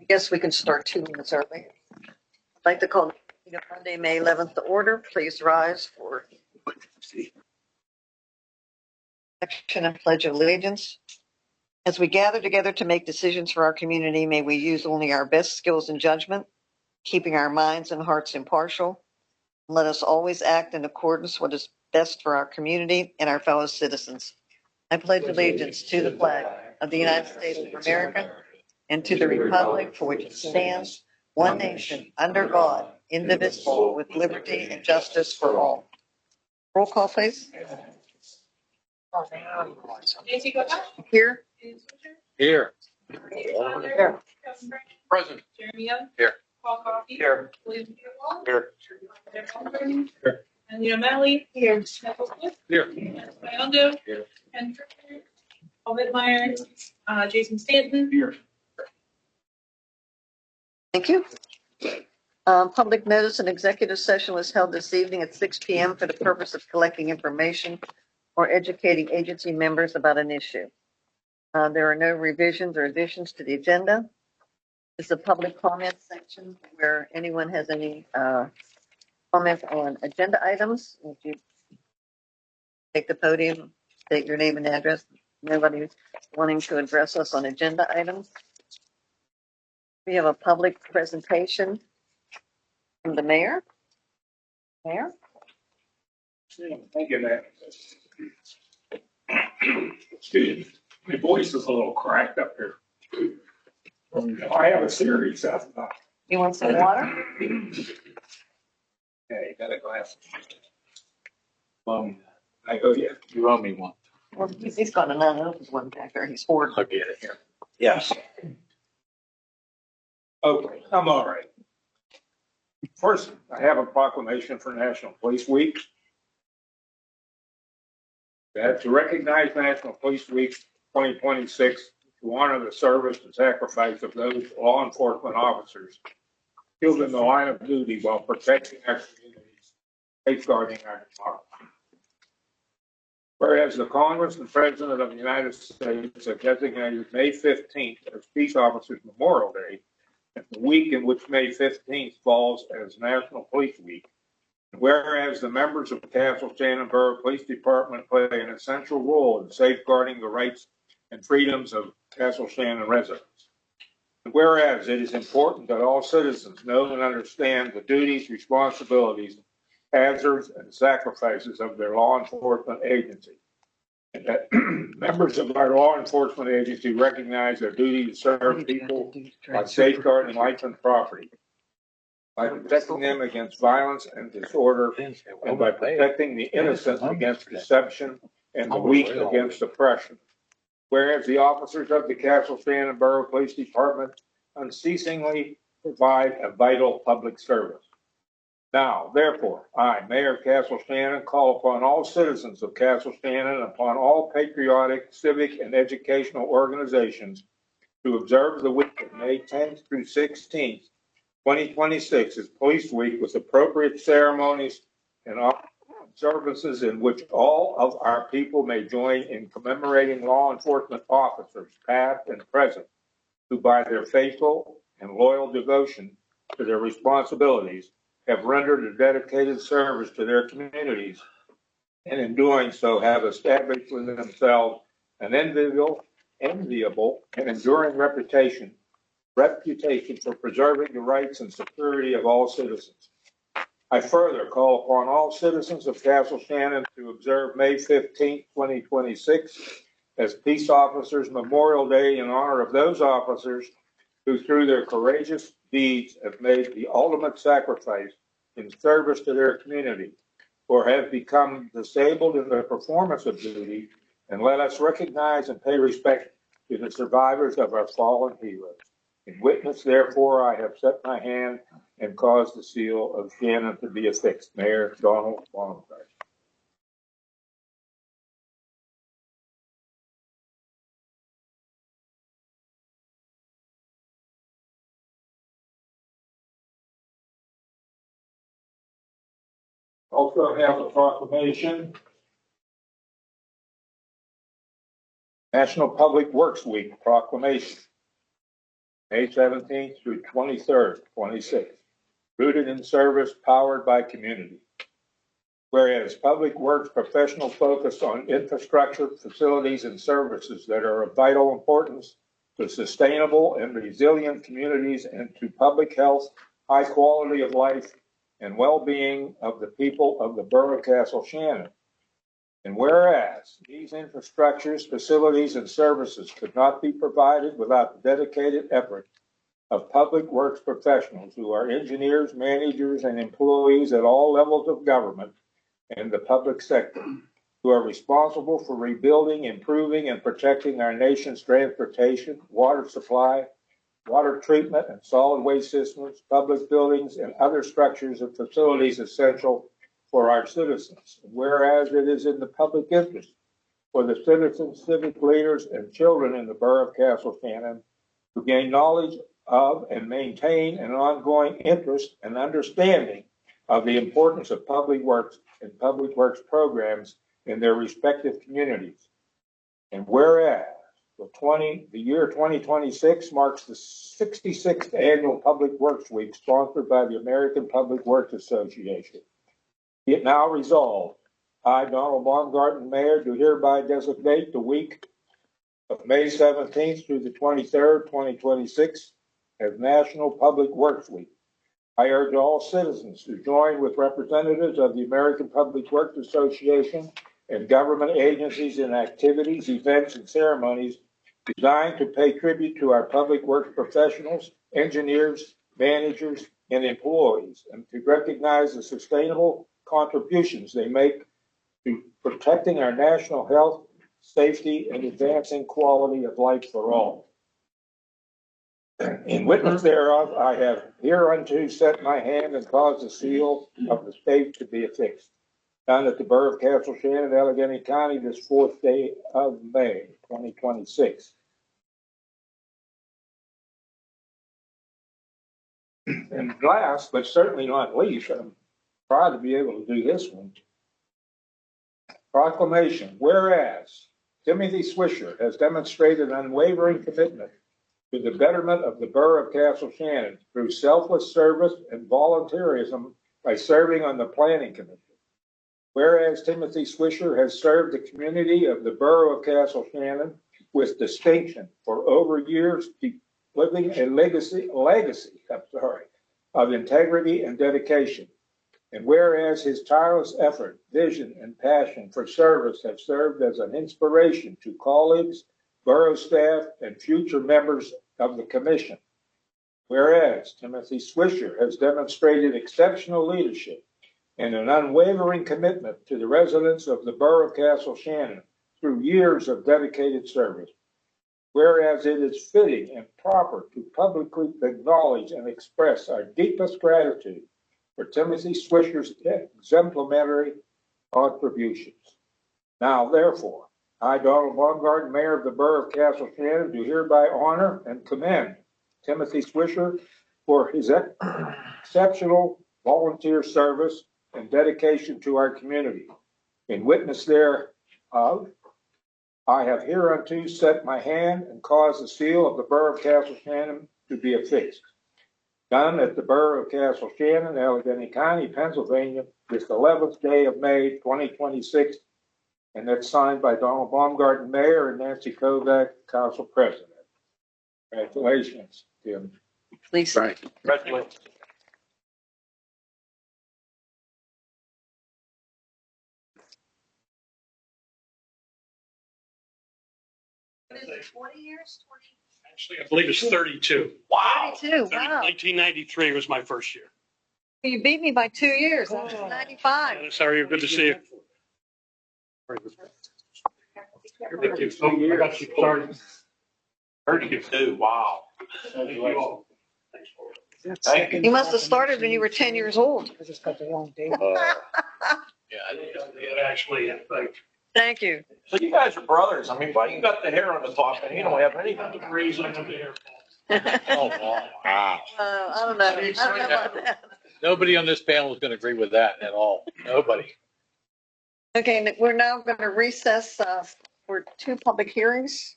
I guess we can start 2 minutes early. I'd like to call Monday, May 11th to order. Please rise for action and pledge of allegiance. As we gather together to make decisions for our community, may we use only our best skills and judgment, keeping our minds and hearts impartial. Let us always act in accordance with what is best for our community and our fellow citizens. I pledge allegiance to the flag of the United States of America and to the republic for which it stands, one nation, under God, indivisible, with liberty and justice for all. Roll call, please. Nancy Coca? Here. Here. Here. Present. Jeremy Young? Here. Paul Coffey? Here. William Peterwall? Here. Here. Anita Malley? Here. Michael Smith? Here. Dennis Biondo? Here. Ken Trickler? Paul Whitmire? Jason Stanton? Here. Thank you. Public notice and executive session was held this evening at 6 p.m. for the purpose of collecting information or educating agency members about an issue. There are no revisions or additions to the agenda. This is a public comment section where anyone has any comment on agenda items. Would you take the podium, state your name and address? Nobody wanting to address us on agenda items. We have a public presentation from the mayor. Mayor? Thank you, Matt. Excuse me. My voice is a little cracked up here. I have a series of. You want some water? Yeah, you got a glass. I owe you. You owe me one. Well, he's got an unopened one back there. He's hoarding. I'll get it here. Yes. Okay, I'm all right. First, I have a proclamation for National Police Week. That to recognize National Police Week 2026, to honor the service and sacrifice of those law enforcement officers killed in the line of duty while protecting our communities, safeguarding our democracy. Whereas the Congress and President of the United States have designated May 15th as Peace Officers Memorial Day, and the week in which May 15th falls as National Police Week. Whereas the members of the Castle Shannon Borough Police Department play an essential role in safeguarding the rights and freedoms of Castle Shannon residents. And whereas it is important that all citizens know and understand the duties, responsibilities, hazards, and sacrifices of their law enforcement agency. And that members of our law enforcement agency recognize their duty to serve people by safeguarding life and property, by protecting them against violence and disorder, and by protecting the innocent against deception and the weak against oppression. Whereas the officers of the Castle Shannon Borough Police Department unceasingly provide a vital public service. Now, therefore, I, Mayor of Castle Shannon, call upon all citizens of Castle Shannon and upon all patriotic, civic, and educational organizations to observe the week of May 10th through 16th, 2026 as Police Week with appropriate ceremonies and observances in which all of our people may join in commemorating law enforcement officers, past and present, who by their faithful and loyal devotion to their responsibilities have rendered a dedicated service to their communities, and in doing so have established for themselves an enviable and enduring reputation for preserving the rights and security of all citizens. I further call upon all citizens of Castle Shannon to observe May 15th, 2026 as Peace Officers Memorial Day in honor of those officers who through their courageous deeds have made the ultimate sacrifice in service to their community or have become disabled in their performance of duty, and let us recognize and pay respect to the survivors of our fallen heroes. In witness, therefore, I have set my hand and caused the seal of Shannon to be affixed. Mayor Donald Baumgart. Also have a proclamation. National Public Works Week proclamation. May 17th through 23rd, 26th. Rooted in service, powered by community. Whereas Public Works professional focus on infrastructure, facilities, and services that are of vital importance to sustainable and resilient communities and to public health, high quality of life, and well-being of the people of the Borough of Castle Shannon. And whereas these infrastructures, facilities, and services could not be provided without the dedicated effort of Public Works professionals who are engineers, managers, and employees at all levels of government and the public sector, who are responsible for rebuilding, improving, and protecting our nation's transportation, water supply, water treatment, and solid waste systems, public buildings, and other structures and facilities essential for our citizens. Whereas it is in the public interest for the citizens, civic leaders, and children in the Borough of Castle Shannon to gain knowledge of and maintain an ongoing interest and understanding of the importance of public works and public works programs in their respective communities. And whereas the year 2026 marks the 66th annual Public Works Week sponsored by the American Public Works Association. Be it now resolved, I, Donald Baumgarten, Mayor, do hereby designate the week of May 17th through the 23rd, 2026 as National Public Works Week. I urge all citizens to join with representatives of the American Public Works Association and government agencies in activities, events, and ceremonies designed to pay tribute to our public works professionals, engineers, managers, and employees, and to recognize the sustainable contributions they make to protecting our national health, safety, and advancing quality of life for all. In witness thereof, I have hereunto set my hand and caused the seal of the state to be affixed. Done at the Borough of Castle Shannon, Allegheny County, this 4th day of May, 2026. And last, but certainly not least, I'm proud to be able to do this one. Proclamation. Whereas Timothy Swisher has demonstrated unwavering commitment to the betterment of the Borough of Castle Shannon through selfless service and volunteerism by serving on the Planning Commission. Whereas Timothy Swisher has served the community of the Borough of Castle Shannon with distinction for over years, living a legacy of integrity and dedication. And whereas his tireless effort, vision, and passion for service have served as an inspiration to colleagues, borough staff, and future members of the commission. Whereas Timothy Swisher has demonstrated exceptional leadership and an unwavering commitment to the residents of the Borough of Castle Shannon through years of dedicated service. Whereas it is fitting and proper to publicly acknowledge and express our deepest gratitude for Timothy Swisher's exemplary contributions. Now, therefore, I, Donald Baumgarten, Mayor of the Borough of Castle Shannon, do hereby honor and commend Timothy Swisher for his exceptional volunteer service and dedication to our community. In witness thereof, I have hereunto set my hand and caused the seal of the Borough of Castle Shannon to be affixed. Done at the Borough of Castle Shannon, Allegheny County, Pennsylvania, this 11th day of May, 2026, and that's signed by Donald Baumgarten, Mayor, and Nancy Kovac, Council President. Congratulations, Tim. Please. Right. Congratulations. Is it 20 years? Actually, I believe it's 32. Wow. 32, wow. 1993 was my first year. You beat me by 2 years. That's Oh. 95. Sorry, good to see you. Thank you. Oh, I got you. Sorry. 32. Wow. Thank you all. Thank you. You must have started when you were 10 years old. I just got the wrong date. Yeah, I think Actually, Thank you. So you guys are brothers. I mean, why you got the hair on the top and you don't have anything? the reason I took the hair. Oh, wow. I don't know. I don't know about that. Nobody on this panel is going to agree with that at all. Nobody. Okay, we're now going to recess for 2 public hearings.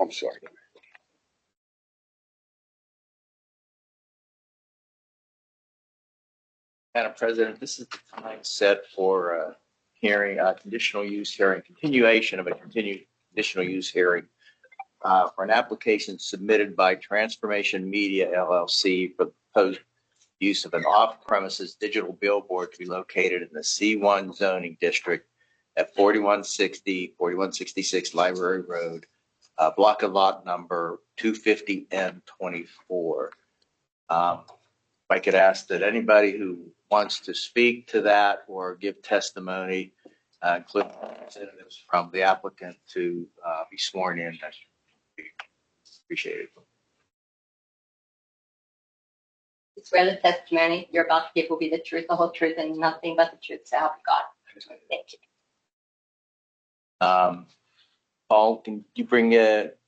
I'm sorry. Madam President, this is the time set for a hearing, conditional use hearing, continuation of a continued conditional use hearing for an application submitted by Transformation Media LLC for the proposed use of an off-premises digital billboard to be located in the C1 zoning district at 4160, 4166 Library Road, block of lot number 250N24. If I could ask that anybody who wants to speak to that or give testimony, including representatives from the applicant, to be sworn in, that's appreciated. Swear the testimony you're about to give will be the truth, the whole truth, and nothing but the truth, so help you God. Thank you. Paul, can you bring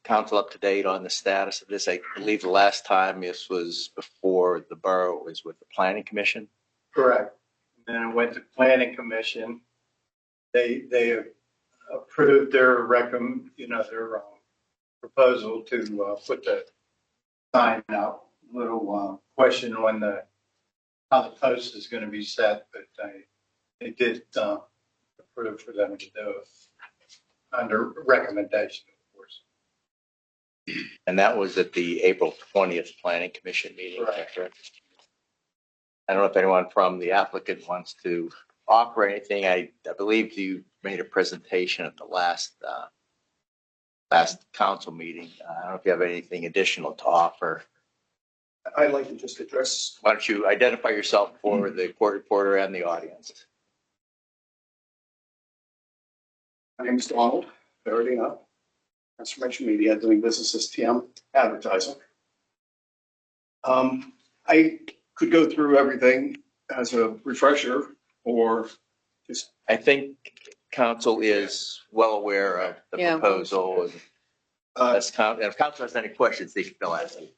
council up to date on the status of this? I believe the last time this was before the borough was with the planning commission. Correct. And then I went to planning commission. They approved their proposal to put the sign out. Little question on how the post is going to be set, but they did approve for them to do it under recommendation, of course. And that was at the April 20th planning commission meeting. Correct. I don't know if anyone from the applicant wants to offer anything. I believe you made a presentation at the last council meeting. I don't know if you have anything additional to offer. I'd like to just address. Why don't you identify yourself for the court reporter and the audience? My name is Donald Ferradino, Transformation Media, doing business as TM Advertising. I could go through everything as a refresher or just. I think council is well aware of the Yeah. proposal. And if council has any questions, they'll ask you.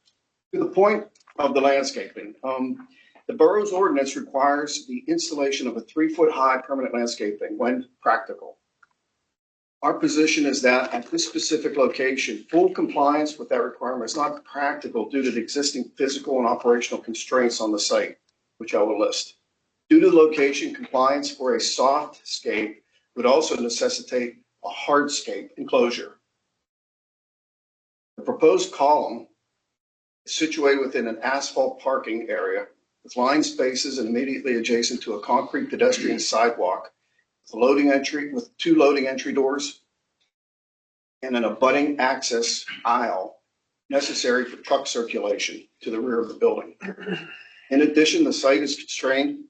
To the point of the landscaping, the borough's ordinance requires the installation of a 3-foot high permanent landscaping when practical. Our position is that at this specific location, full compliance with that requirement is not practical due to the existing physical and operational constraints on the site, which I will list. Due to the location, compliance for a soft scape would also necessitate a hardscape enclosure. The proposed column situated within an asphalt parking area with line spaces and immediately adjacent to a concrete pedestrian sidewalk with 2 loading entry doors and an abutting access aisle necessary for truck circulation to the rear of the building. In addition, the site is constrained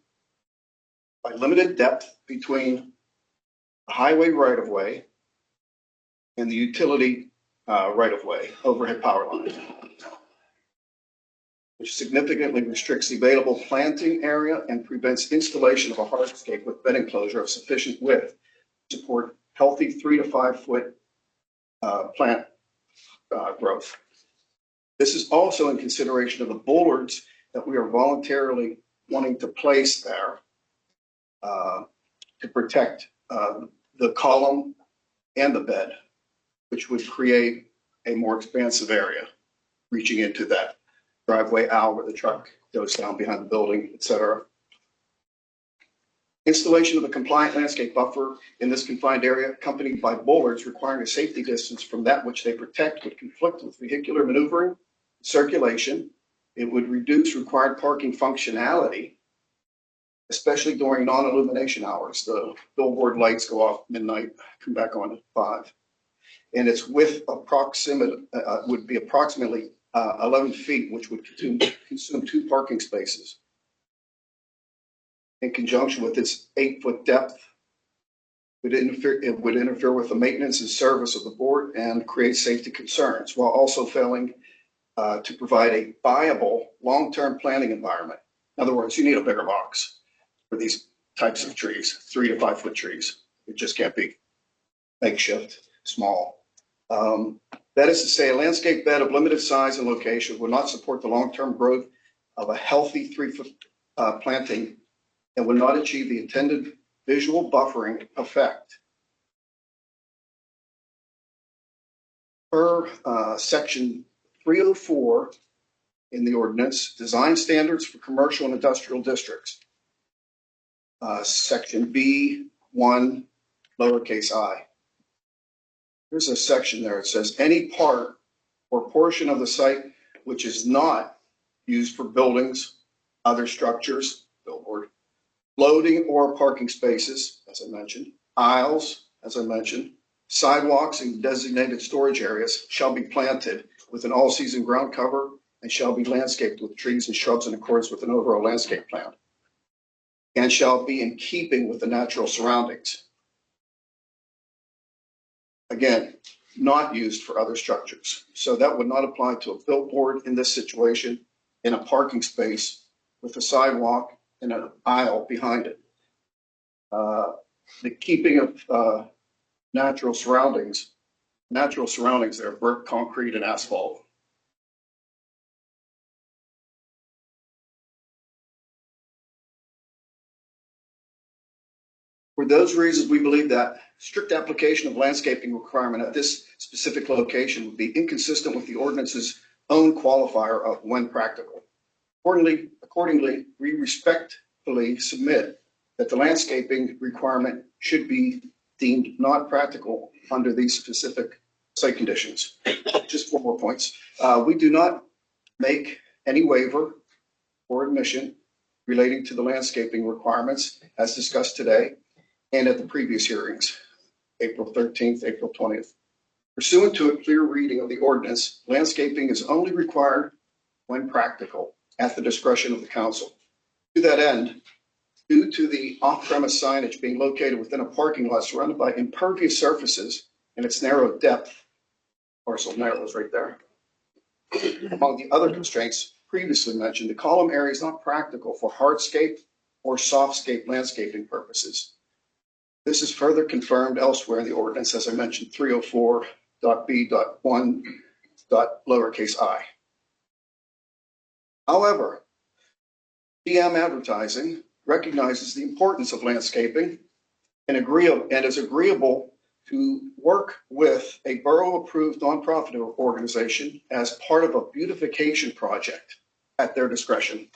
by limited depth between the highway right-of-way and the utility right-of-way overhead power lines, which significantly restricts the available planting area and prevents installation of a hardscape with bed enclosure of sufficient width to support healthy 3 to 5 foot plant growth. This is also in consideration of the bollards that we are voluntarily wanting to place there to protect the column and the bed, which would create a more expansive area reaching into that driveway aisle where the truck goes down behind the building, et cetera. Installation of a compliant landscape buffer in this confined area, accompanied by bollards requiring a safety distance from that which they protect, would conflict with vehicular maneuvering, circulation. It would reduce required parking functionality, especially during non-illumination hours. The billboard lights go off midnight, come back on at 5. And its width would be approximately 11 feet, which would consume 2 parking spaces. In conjunction with its 8-foot depth, it would interfere with the maintenance and service of the board and create safety concerns, while also failing to provide a viable long-term planting environment. In other words, you need a bigger box for these types of trees, 3 to 5 foot trees. It just can't be makeshift, small. That is to say, a landscape bed of limited size and location would not support the long-term growth of a healthy 3-foot planting and would not achieve the intended visual buffering effect. Per section 304 in the ordinance, design standards for commercial and industrial districts. Section B1, lowercase I. There's a section there. It says any part or portion of the site which is not used for buildings, other structures, billboard, loading or parking spaces, as I mentioned, aisles, as I mentioned, sidewalks and designated storage areas shall be planted with an all-season ground cover and shall be landscaped with trees and shrubs in accordance with an overall landscape plan, and shall be in keeping with the natural surroundings. Again, not used for other structures. So that would not apply to a billboard in this situation, in a parking space with a sidewalk and an aisle behind it. The keeping of natural surroundings there, brick, concrete, and asphalt. For those reasons, we believe that strict application of landscaping requirement at this specific location would be inconsistent with the ordinance's own qualifier of when practical. Accordingly, we respectfully submit that the landscaping requirement should be deemed not practical under these specific site conditions. Just 4 more points. We do not make any waiver or admission relating to the landscaping requirements as discussed today and at the previous hearings, April 13th, April 20th. Pursuant to a clear reading of the ordinance, landscaping is only required when practical at the discretion of the council. To that end, due to the off-premise signage being located within a parking lot surrounded by impervious surfaces and its narrow depth, parcel narrows right there, among the other constraints previously mentioned, the column area is not practical for hardscape or softscape landscaping purposes. This is further confirmed elsewhere in the ordinance, as I mentioned, 304.b.1.i. However, DM Advertising recognizes the importance of landscaping and is agreeable to work with a borough-approved nonprofit organization as part of a beautification project at their discretion.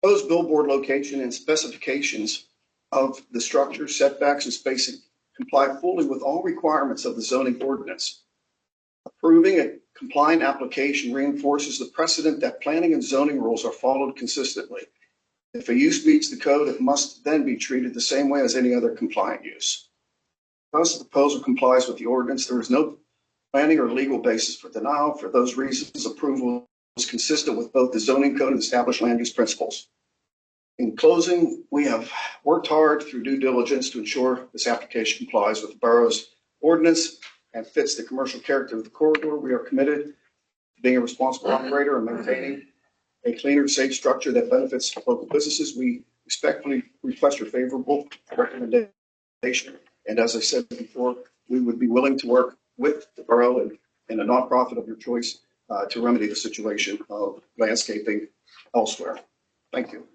Proposed billboard location and specifications of the structure, setbacks, and spacing comply fully with all requirements of the zoning ordinance. Approving a compliant application reinforces the precedent that planning and zoning rules are followed consistently. If a use meets the code, it must then be treated the same way as any other compliant use. Because the proposal complies with the ordinance, there is no planning or legal basis for denial. For those reasons, approval is consistent with both the zoning code and established land use principles. In closing, we have worked hard through due diligence to ensure this application complies with the borough's ordinance and fits the commercial character of the corridor. We are committed to being a responsible operator and maintaining a cleaner, safe structure that benefits local businesses. We respectfully request your favorable recommendation. And as I said before, we would be willing to work with the borough and a nonprofit of your choice to remedy the situation of landscaping elsewhere. Thank you.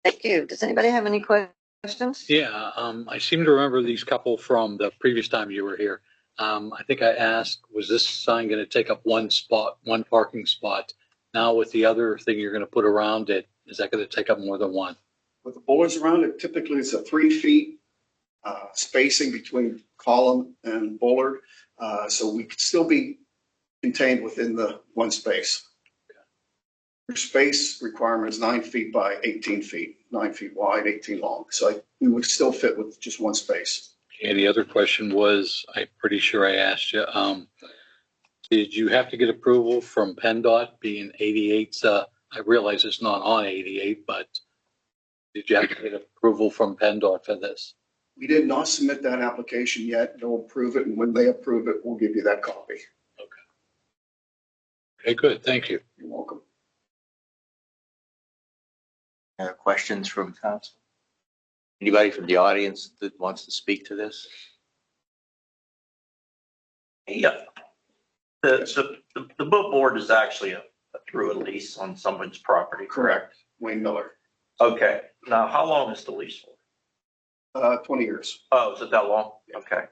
Thank you. Does anybody have any questions? Yeah, I seem to remember these couple from the previous time you were here. I think I asked, was this sign going to take up one parking spot? Now with the other thing you're going to put around it, is that going to take up more than one? With the bullets around it, typically it's a 3 feet spacing between column and bollard. So we could still be contained within the one space. Your space requirement is 9 feet by 18 feet, 9 feet wide, 18 long. So we would still fit with just one space. And the other question was, I'm pretty sure I asked you, did you have to get approval from PennDOT being 88? I realize it's not on 88, but did you have to get approval from PennDOT for this? We did not submit that application yet. They'll approve it, and when they approve it, we'll give you that copy. Okay, good. Thank you. You're welcome. Questions from council? Anybody from the audience that wants to speak to this? Yeah. The billboard is actually a through a lease on someone's property, correct? Wayne Miller, Okay, now how long is the lease for? 20 years. Oh, is it that long? Okay.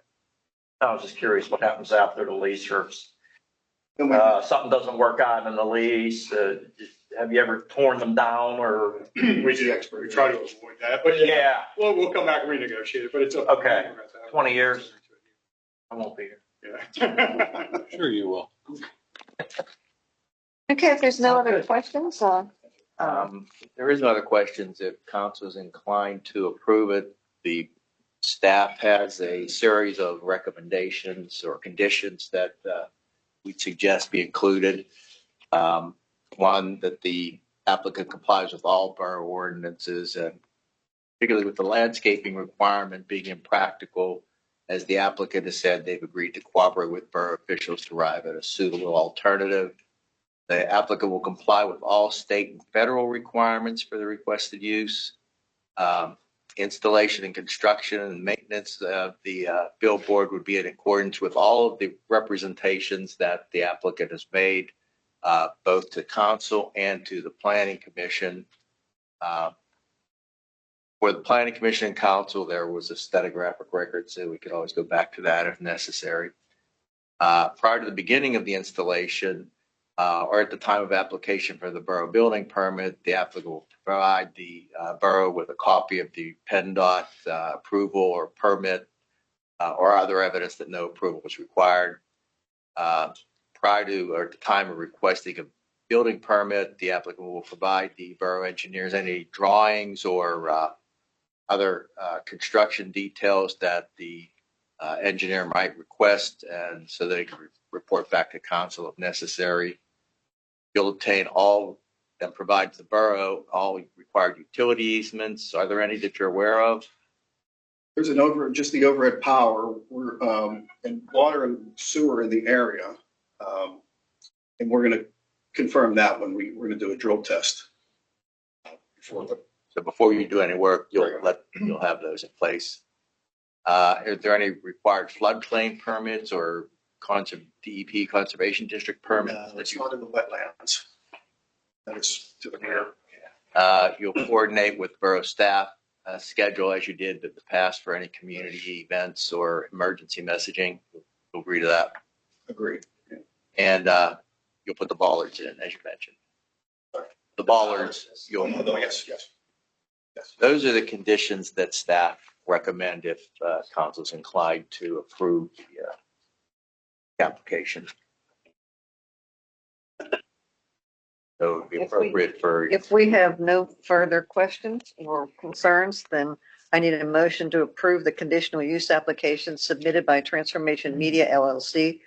I was just curious what happens after the lease or And we, something doesn't work out in the lease. Have you ever torn them down or? We try to avoid that, but yeah, Yeah, we'll come back and renegotiate it, but it's up. Okay. 20 years. I won't be here. Yeah. Sure you will. Okay, if there's no other questions, There is no other questions. If council is inclined to approve it, the staff has a series of recommendations or conditions that we suggest be included. One, that the applicant complies with all borough ordinances, and particularly with the landscaping requirement being impractical. As the applicant has said, they've agreed to cooperate with borough officials to arrive at a suitable alternative. The applicant will comply with all state and federal requirements for the requested use. Installation and construction and maintenance of the billboard would be in accordance with all of the representations that the applicant has made, both to council and to the planning commission. For the planning commission and council, there was a stenographic record, so we could always go back to that if necessary. Prior to the beginning of the installation, or at the time of application for the borough building permit, the applicant will provide the borough with a copy of the PennDOT approval or permit or other evidence that no approval was required. Prior to or at the time of requesting a building permit, the applicant will provide the borough engineers any drawings or other construction details that the engineer might request, and so they can report back to council if necessary. You'll obtain all and provide to the borough all required utility easements. Are there any that you're aware of? there's just the overhead power, we're, and water and sewer in the area. And we're going to confirm that when we're going to do a drill test. So before you do any work, you'll have those in place. Are there any required floodplain permits or DEP conservation district permits? It's not in the wetlands. That is to the rear. You'll coordinate with borough staff schedule as you did in the past for any community events or emergency messaging. You'll agree to that. Agreed. And you'll put the bollards in, as you mentioned. The bollards, Yes. those are the conditions that staff recommend if council's inclined to approve the application. So it would be appropriate for. if we have no further questions or concerns, then I need a motion to approve the conditional use application submitted by Transformation Media LLC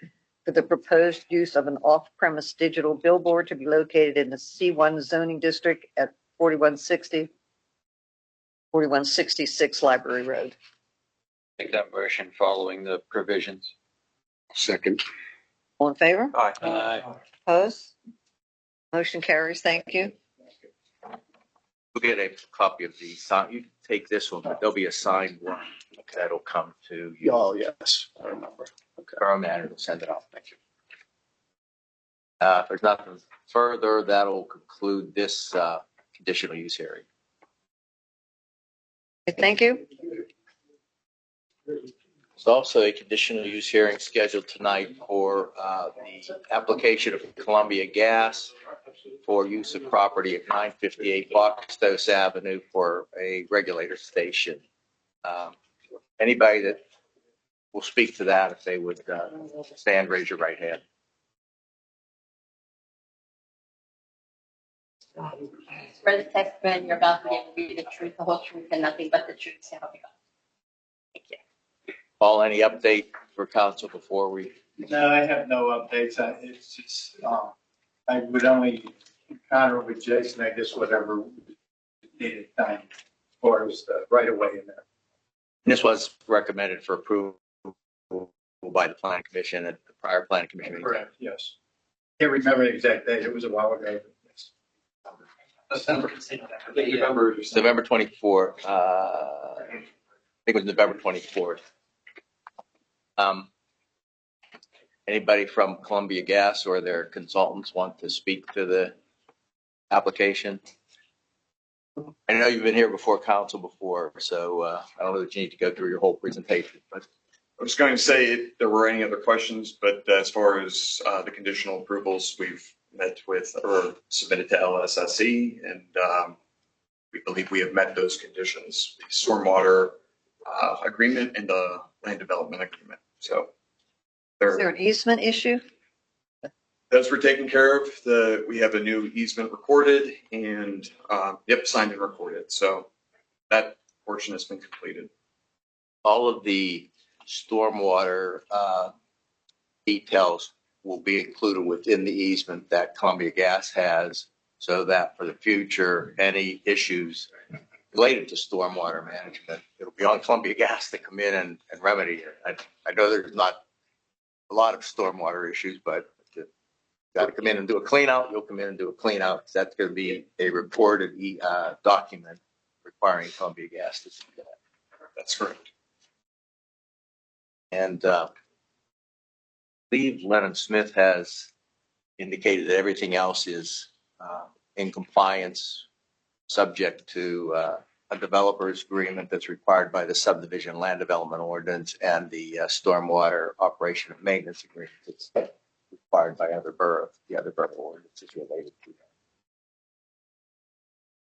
for the proposed use of an off-premise digital billboard to be located in the C1 zoning district at 4166 Library Road. Make that motion following the provisions. Second. All in favor? Aye. Opposed? Motion carries. Thank you. We'll get a copy of the sign. You can take this one, but there'll be a signed one that'll come to you. Oh, yes, I remember. Borough manager will send it off. Thank you. If there's nothing further, that'll conclude this conditional use hearing. Thank you. There's also a conditional use hearing scheduled tonight for the application of Columbia Gas for use of property at 958 Boxtos Avenue for a regulator station. Anybody that will speak to that, if they would stand, raise your right hand. Swear the testimony you're about to give will be the truth, the whole truth, and nothing but the truth, so help you God. Thank you. Paul, any update for council before we? No, I have no updates. It's just, I would only encounter with Jason, I guess, whatever needed time for us right away in there. This was recommended for approval by the planning commission at the prior planning commission meeting. Correct, yes. Can't remember the exact date. It was a while ago. But yes. November 24th. I think it was November 24th. Anybody from Columbia Gas or their consultants want to speak to the application? I know you've been here before council before, so I don't know that you need to go through your whole presentation, but I was going to say if there were any other questions, but as far as the conditional approvals, we've met with or submitted to LSSE, and we believe we have met those conditions, the stormwater agreement and the land development agreement. So Is there an easement issue? those were taken care of. We have a new easement recorded and signed and recorded. So that portion has been completed. all of the stormwater details will be included within the easement that Columbia Gas has, so that for the future, any issues related to stormwater management, it'll be on Columbia Gas to come in and remedy it. I know there's not a lot of stormwater issues, but if you got to come in and do a clean out, you'll come in and do a clean out. That's going to be a reported document requiring Columbia Gas to do that. That's correct. And I believe Lennon Smith has indicated that everything else is in compliance, subject to a developer's agreement that's required by the subdivision land development ordinance and the stormwater operation and maintenance agreement that's required by the other borough ordinances related to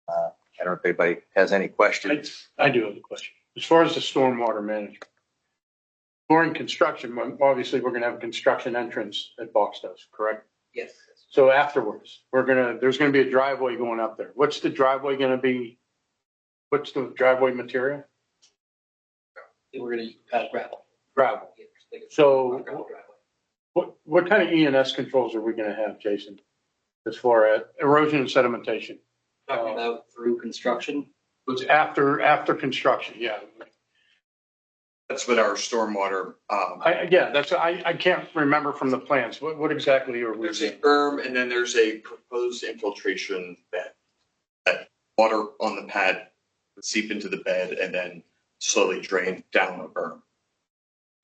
that. I don't know if anybody has any questions. I do have a question. As far as the stormwater management, during construction, obviously we're going to have a construction entrance at Boxtos, correct? Yes. So afterwards, there's going to be a driveway going up there. What's the driveway going to be? What's the driveway material? We're going to use gravel. Gravel. So what kind of E&S controls are we going to have, Jason, as far as erosion and sedimentation? Talking about through construction. It's after construction, yeah. That's what our stormwater. I can't remember from the plans. What exactly are we There's a doing? berm, and then there's a proposed infiltration that water on the pad would seep into the bed and then slowly drain down the berm.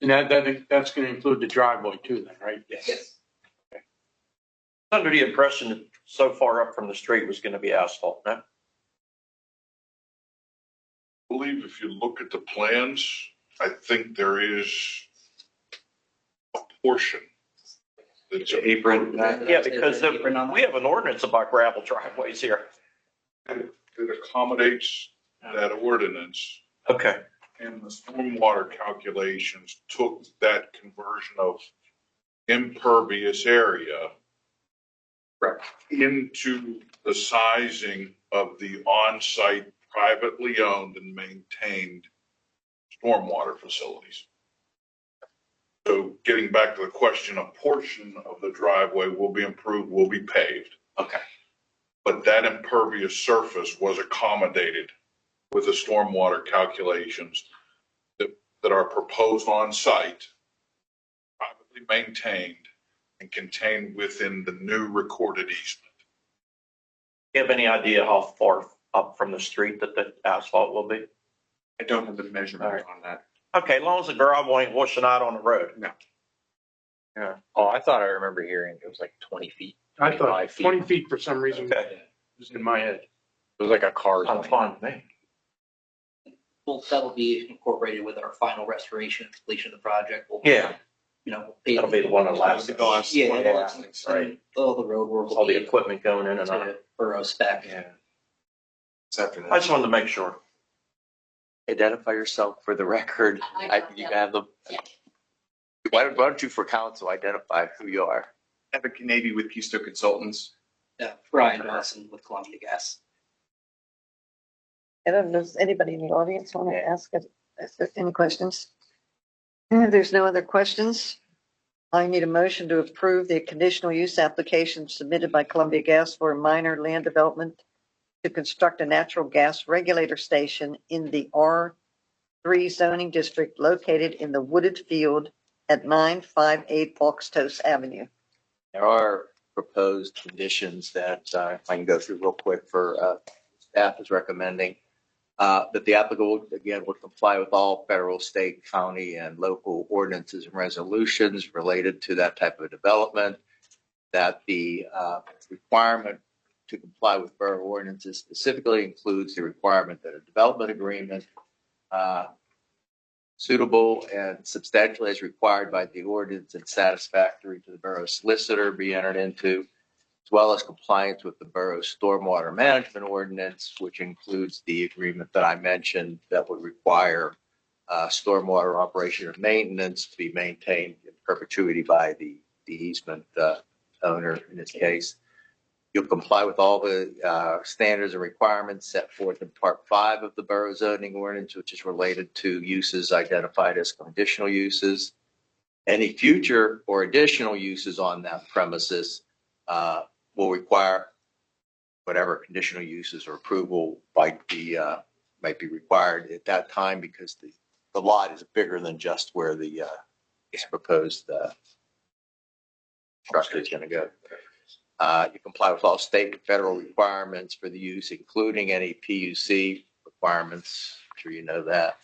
And that's going to include the driveway too, then, right? Yes. Okay. Under the impression that so far up from the street was going to be asphalt, no? I believe if you look at the plans, I think there is a portion that's Apron. Yeah, because we have an ordinance about gravel driveways here. that accommodates that ordinance. Okay. And the stormwater calculations took that conversion of impervious area into the sizing of the on-site privately owned and maintained stormwater facilities. So getting back to the question, a portion of the driveway will be improved, will be paved. Okay. But that impervious surface was accommodated with the stormwater calculations that are proposed on site, privately maintained and contained within the new recorded easement. Do you have any idea how far up from the street that the asphalt will be? I don't have the measurement on that. Okay, as long as the gravel ain't washing out on the road. No. Yeah. Oh, I thought I remember hearing it was like 20 feet. I thought 20 feet for some reason Okay. was in my head. It was like a car. Kind of fun to me. Well, that'll be incorporated with our final restoration and completion of the project. We'll, Yeah. we'll pay. That'll be the one that lasts. The last Yeah, one of the last things. Right. All the road work will All the be equipment going in and out. to borough spec. Yeah. It's after that. I just wanted to make sure. Identify yourself for the record. You have the. Yeah. Why don't you, for council, identify who you are? Epic Navy with Keystone Consultants. Brian Dawson with Columbia Gas. I don't know, does anybody in the audience want to ask any questions? If there's no other questions, I need a motion to approve the conditional use application submitted by Columbia Gas for a minor land development to construct a natural gas regulator station in the R3 zoning district located in the wooded field at 958 Boxtos Avenue. There are proposed conditions that if I can go through real quick for staff is recommending. that the applicant, again, will comply with all federal, state, county, and local ordinances and resolutions related to that type of development, that the requirement to comply with borough ordinances specifically includes the requirement that a development agreement suitable and substantially as required by the ordinance and satisfactory to the borough solicitor be entered into, as well as compliance with the borough's stormwater management ordinance, which includes the agreement that I mentioned that would require stormwater operation and maintenance to be maintained in perpetuity by the easement owner in this case. You'll comply with all the standards and requirements set forth in Part 5 of the Borough Zoning Ordinance, which is related to uses identified as conditional uses. Any future or additional uses on that premises will require whatever conditional uses or approval might be required at that time, because the lot is bigger than just where the this proposed structure is going to go. You comply with all state and federal requirements for the use, including any PUC requirements. I'm sure you know that.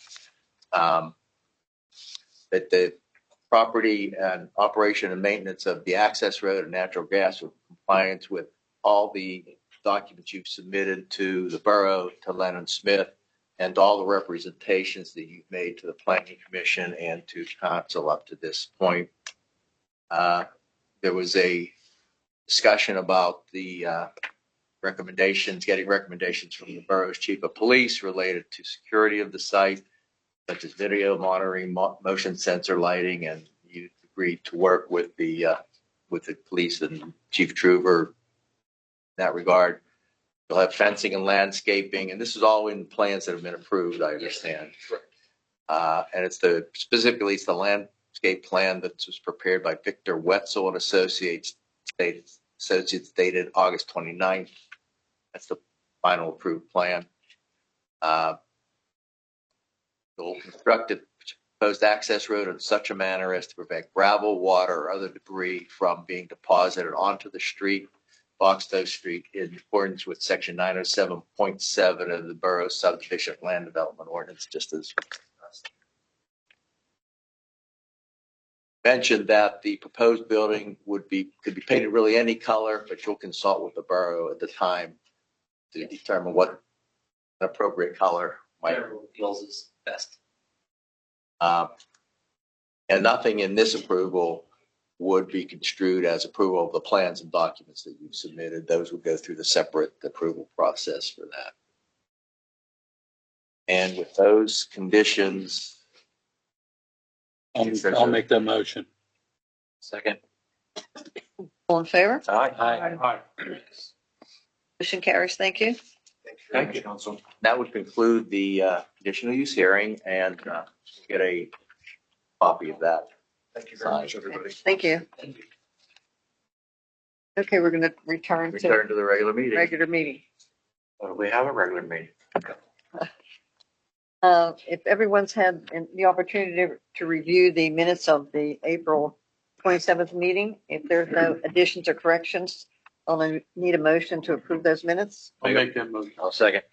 That the property and operation and maintenance of the access road and natural gas are in compliance with all the documents you've submitted to the borough, to Lennon Smith, and all the representations that you've made to the Planning Commission and to council up to this point. There was a discussion about the getting recommendations from the borough's chief of police related to security of the site, such as video monitoring, motion sensor lighting, and you agreed to work with the police and Chief Truver in that regard. You'll have fencing and landscaping, and this is all in plans that have been approved, I understand. And it's specifically the landscape plan that was prepared by Victor Wetzel and Associates dated August 29th. That's the final approved plan. They'll construct a proposed access road in such a manner as to prevent gravel, water, or other debris from being deposited onto the street, Boxtow Street, in accordance with section 907.7 of the Borough Subdivision Land Development Ordinance, just as mentioned that the proposed building could be painted really any color, but you'll consult with the borough at the time to determine what an appropriate color might. Whatever feels is best. And nothing in this approval would be construed as approval of the plans and documents that you've submitted. Those would go through the separate approval process for that. And with those conditions, I'll make that motion. second. All in favor? Aye. Motion carries. Thank you. Thank you, Council. That would conclude the conditional use hearing, and get a copy of that. Thank you very much, everybody. Thank you. Okay, we're going to return to Return to the regular meeting. regular meeting. We have a regular meeting. If everyone's had the opportunity to review the minutes of the April 27th meeting, if there's no additions or corrections, I'll need a motion to approve those minutes. I'll make that motion. I'll second.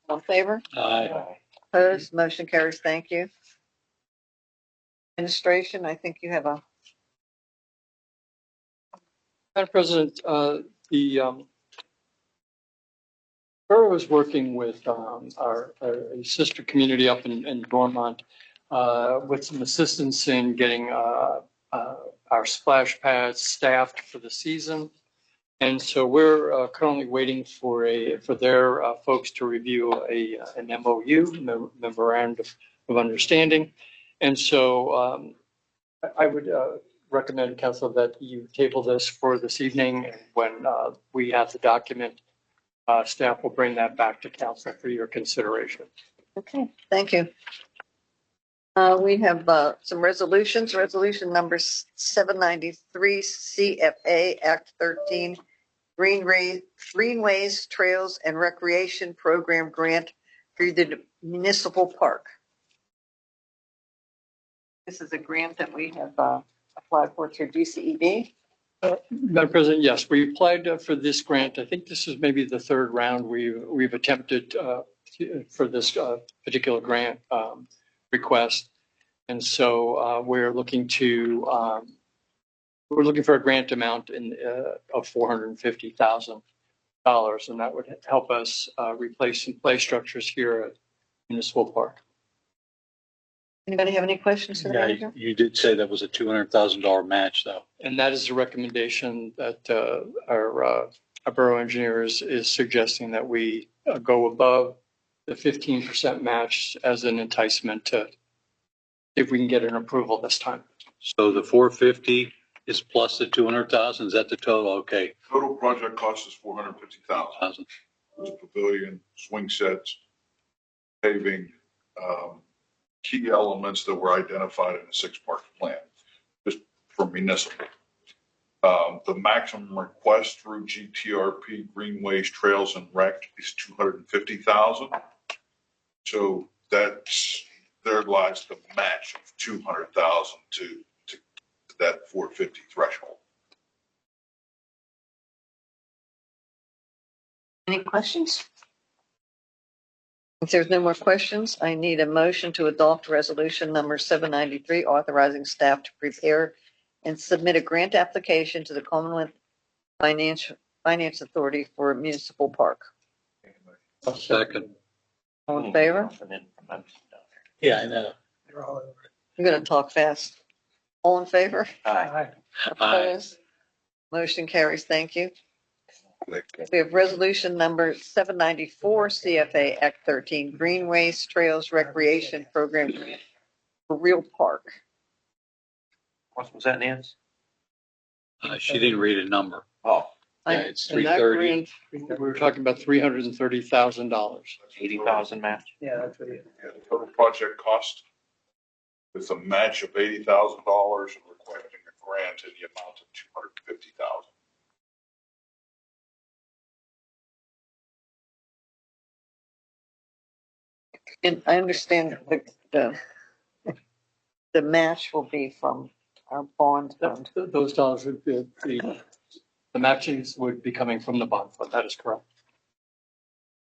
All in favor? Aye. Opposed? Motion carries. Thank you. Administration, I think you have a. Madam President, the borough is working with our sister community up in Dormont with some assistance in getting our splash pads staffed for the season. And so we're currently waiting for their folks to review an MOU, memorandum of understanding. And so I would recommend, Council, that you table this for this evening. And when we have the document, staff will bring that back to Council for your consideration. Okay, thank you. We have some resolutions. Resolution number 793 CFA Act 13 Greenways, Trails and Recreation Program Grant through the Municipal Park. This is a grant that we have applied for through DCED. Madam President, yes, we applied for this grant. I think this is maybe the third round we've attempted for this particular grant request. And so we're looking for a grant amount of $450,000, and that would help us replace some play structures here at Municipal Park. Anybody have any questions for the Yeah, manager? you did say that was a $200,000 match, though. And that is the recommendation that our borough engineer is suggesting, that we go above the 15% match as an enticement to, if we can get an approval this time. So the 450 is plus the 200,000. Is that the total? Okay. Total project cost is $450,000. There's a pavilion, swing sets, paving, key elements that were identified in the 6-part plan, just for municipal. The maximum request through GTRP Greenways, Trails and Rec is $250,000. So there lies the match of $200,000 to that 450 threshold. Any questions? If there's no more questions, I need a motion to adopt resolution number 793, authorizing staff to prepare and submit a grant application to the Commonwealth Finance Authority for a municipal park. Second. All in favor? Yeah, I know. You're going to talk fast. All in favor? Aye. Opposed? Motion carries. Thank you. We have resolution number 794, CFA Act 13, Greenways Trails Recreation Program for Real Park. What was that, Nance? She didn't read a number. Oh, Yeah, it's And that 330. grant, we were talking about $330,000. 80,000 match. Yeah, that's what it is. Yeah, the total project cost with a match of $80,000 and requesting a grant in the amount of $250,000. And I understand the match will be from our bond fund. Those dollars would be, the matchings would be coming from the bond fund. That is correct.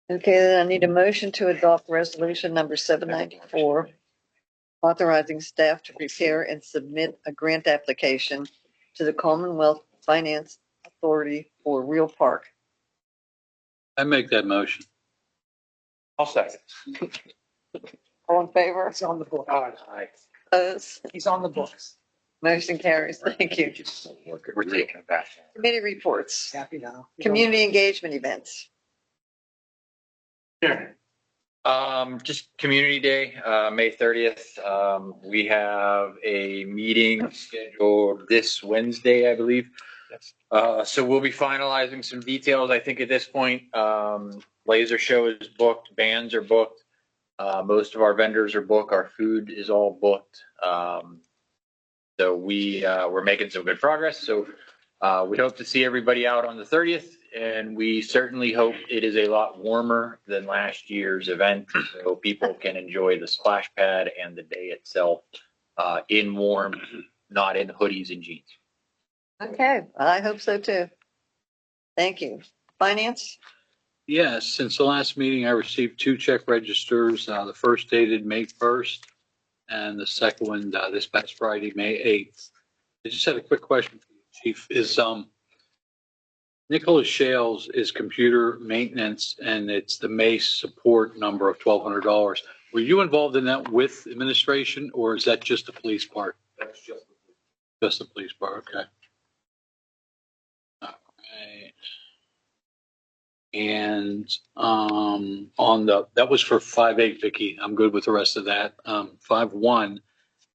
Okay, then I need a motion to adopt resolution number 794, authorizing staff to prepare and submit a grant application to the Commonwealth Finance Authority for Real Park. I make that motion. I'll second. All in favor? It's on the book. Aye. Opposed? He's on the books. Motion carries. Thank you. We're taking it back. Committee reports, Happy now. community engagement events. Just Community Day, May 30th. We have a meeting scheduled this Wednesday, I believe. So we'll be finalizing some details. I think at this point, laser show is booked, bands are booked. Most of our vendors are booked. Our food is all booked. So we're making some good progress. So we hope to see everybody out on the 30th. And we certainly hope it is a lot warmer than last year's event, so people can enjoy the splash pad and the day itself in warm, not in hoodies and jeans. Okay, I hope so too. Thank you. Finance? Yes, since the last meeting, I received 2 check registers. The first dated May 1st and the second one this past Friday, May 8th. I just had a quick question for you, Chief. Is Nicholas Shales is computer maintenance, and it's the Mace support number of $1,200. Were you involved in that with administration, or is that just the police part? That's just Just the police part, okay. All right. And that was for 5.8, Vicky. I'm good with the rest of that. 5.1,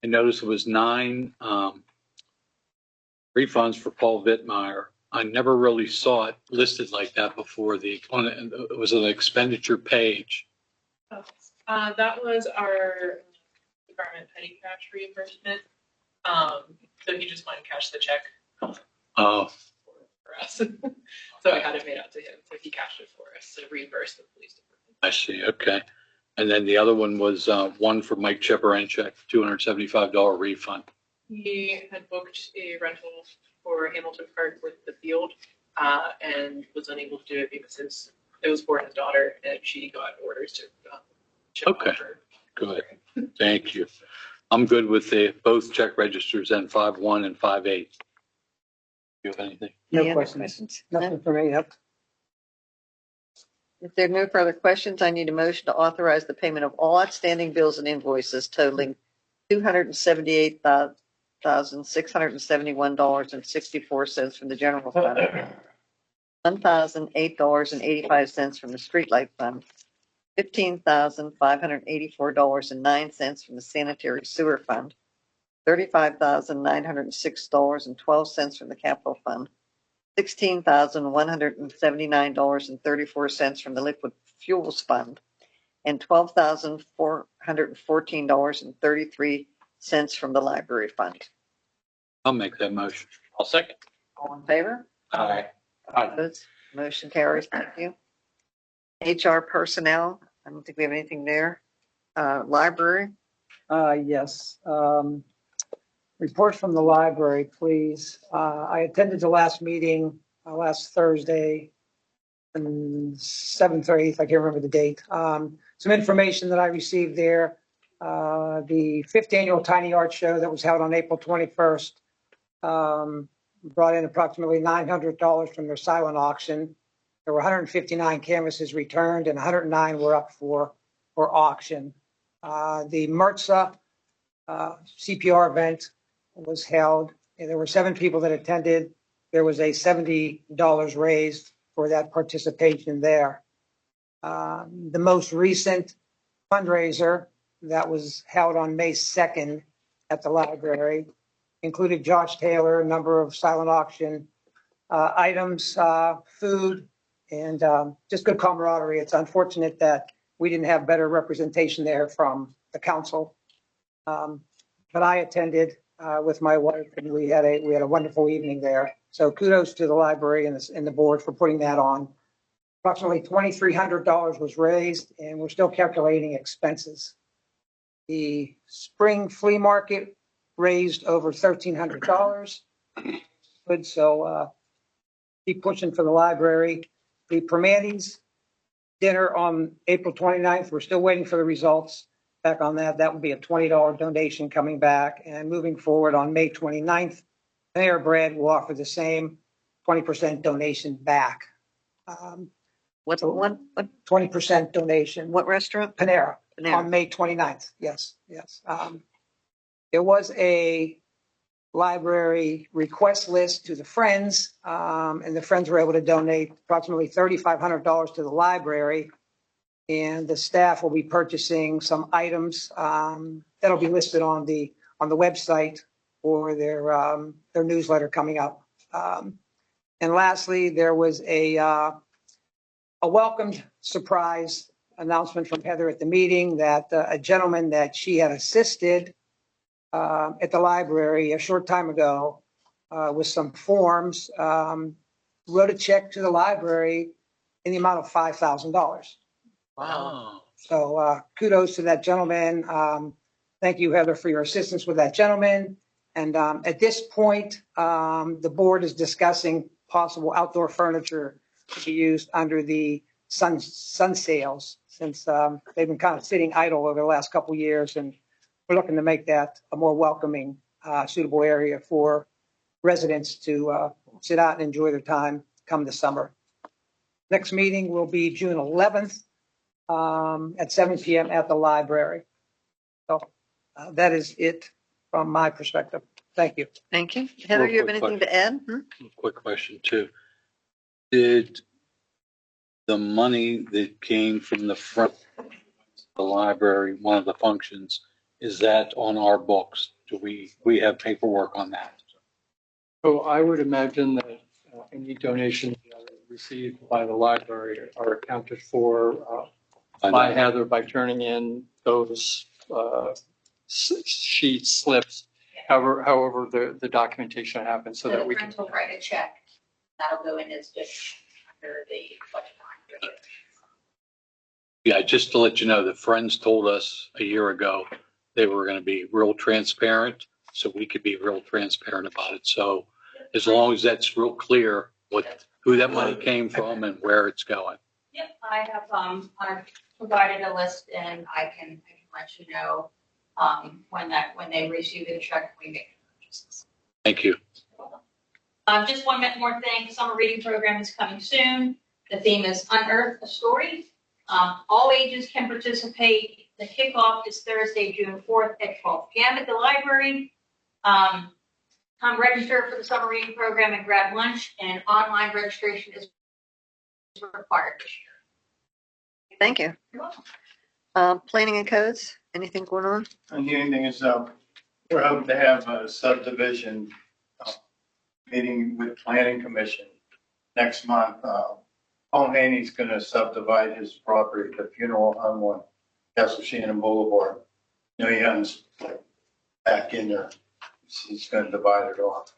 I noticed it was 9 refunds for Paul Vittmeyer. I never really saw it listed like that before. It was an expenditure page. That was our department petty cash reimbursement. So he just went and cashed the check Oh, for us. So we had it made out to him. So he cashed it for us to reimburse the police department. I see. Okay. And then the other one was one for Mike Cheperenchek, $275 refund. He had booked a rental for Hamilton Park with the field and was unable to do it because his it was for his daughter, and she got orders to ship Okay. off her. Good. Thank you. I'm good with both check registers and 5-1 and 5-8. You have anything? Any No other questions. No? Nothing for me. Yep. If there are no further questions, I need a motion to authorize the payment of all outstanding bills and invoices totaling $278,671.64 from the general fund, $1,008.85 from the streetlight fund, $15,584.09 from the sanitary sewer fund, $35,906.12 from the capital fund, $16,179.34 from the liquid fuels fund, and $12,414.33 from the library fund. I'll make that motion. I'll second. All in favor? Aye. Opposed? Motion carries. Thank you. HR personnel, I don't think we have anything there. Library, Yes. Report from the library, please. I attended the last meeting last Thursday, and 7th or 8th, I can't remember the date. Some information that I received there. The 5th annual Tiny Art Show that was held on April 21st brought in approximately $900 from their silent auction. There were 159 canvases returned and 109 were up for auction. The MRTSA CPR event was held, and there were 7 people that attended. There was a $70 raised for that participation there. The most recent fundraiser that was held on May 2nd at the library included Josh Taylor, a number of silent auction items, food, and just good camaraderie. It's unfortunate that we didn't have better representation there from the council. But I attended with my wife, and we had a wonderful evening there. So kudos to the library and the board for putting that on. Approximately $2,300 was raised, and we're still calculating expenses. The spring flea market raised over $1,300. Good, so keep pushing for the library. The Primanti's dinner on April 29th, we're still waiting for the results back on that. That would be a $20 donation coming back. And moving forward on May 29th, Panera Bread will offer the same 20% donation back. what's what 20% donation. what restaurant? Panera. Panera. On May 29th. Yes. There was a library request list to the Friends, and the Friends were able to donate approximately $3,500 to the library. And the staff will be purchasing some items that'll be listed on the website for their newsletter coming up. And lastly, there was a welcomed surprise announcement from Heather at the meeting that a gentleman that she had assisted at the library a short time ago with some forms wrote a check to the library in the amount of $5,000. Wow. So kudos to that gentleman. Thank you, Heather, for your assistance with that gentleman. And at this point, the board is discussing possible outdoor furniture to be used under the sun sales, since they've been kind of sitting idle over the last couple of years, and we're looking to make that a more welcoming, suitable area for residents to sit out and enjoy their time come the summer. Next meeting will be June 11th at 7 p.m. at the library. So that is it from my perspective. Thank you. Thank you. Heather, Real you have quick anything to add? Quick question too. Did the money that came from the front of the library, one of the functions, is that on our books? Do we have paperwork on that? So I would imagine that any donations that are received by the library are accounted for by Heather by turning in those sheets, slips, however the documentation happens, so that we can. Will write a check. That'll go in as just under the budget line. Yeah, just to let you know, the Friends told us a year ago they were going to be real transparent, so we could be real transparent about it. So as long as that's real clear who that money came from and where it's going. Yep, I have, I provided a list and I can let you know, when they receive the check, we make purchases. Thank you. Just one more thing, summer reading program is coming soon. The theme is Unearth a Story. All ages can participate. The kickoff is Thursday, June 4th at 12 p.m. at the library. Come register for the summer reading program and grab lunch, and online registration is required this year. Thank you. Planning and codes, anything going on? And the only thing is, we're hoping to have a subdivision meeting with planning commission next month. Paul Haney's gonna subdivide his property, the funeral home on Castle Shannon Boulevard. You know, he owns like back in there. He's gonna divide it off.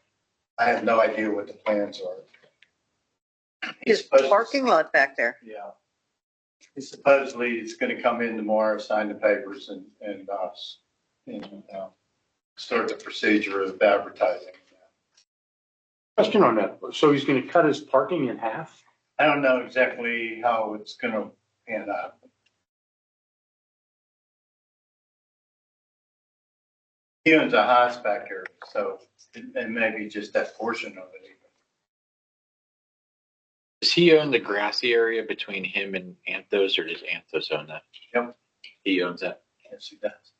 I have no idea what the plans are. His parking lot back there. Yeah. Supposedly it's gonna come in tomorrow, sign the papers and start the procedure of advertising. Question on that. So he's gonna cut his parking in half? I don't know exactly how it's gonna pan out. He owns a house back here, so it may be just that portion of it. Does he own the grassy area between him and Anthos, or does Anthos own that? Yep. He owns that. Yes, he does.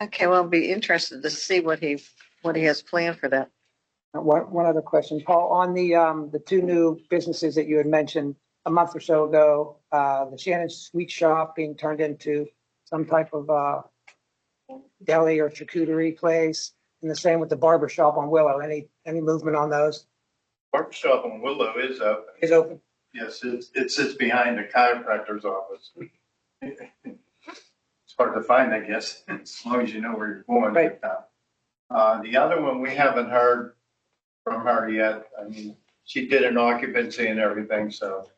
Okay, well, I'll be interested to see what he has planned for that. One other question, Paul, on the two new businesses that you had mentioned a month or so ago, the Shannon Sweet Shop being turned into some type of deli or charcuterie place, and the same with the barber shop on Willow. Any movement on those? Barber shop on Willow is open. Is open. Yes, it sits behind the chiropractor's office. It's hard to find, I guess, as long as you know where you're going. Right. The other one, we haven't heard from her yet. I mean, she did an occupancy and everything, so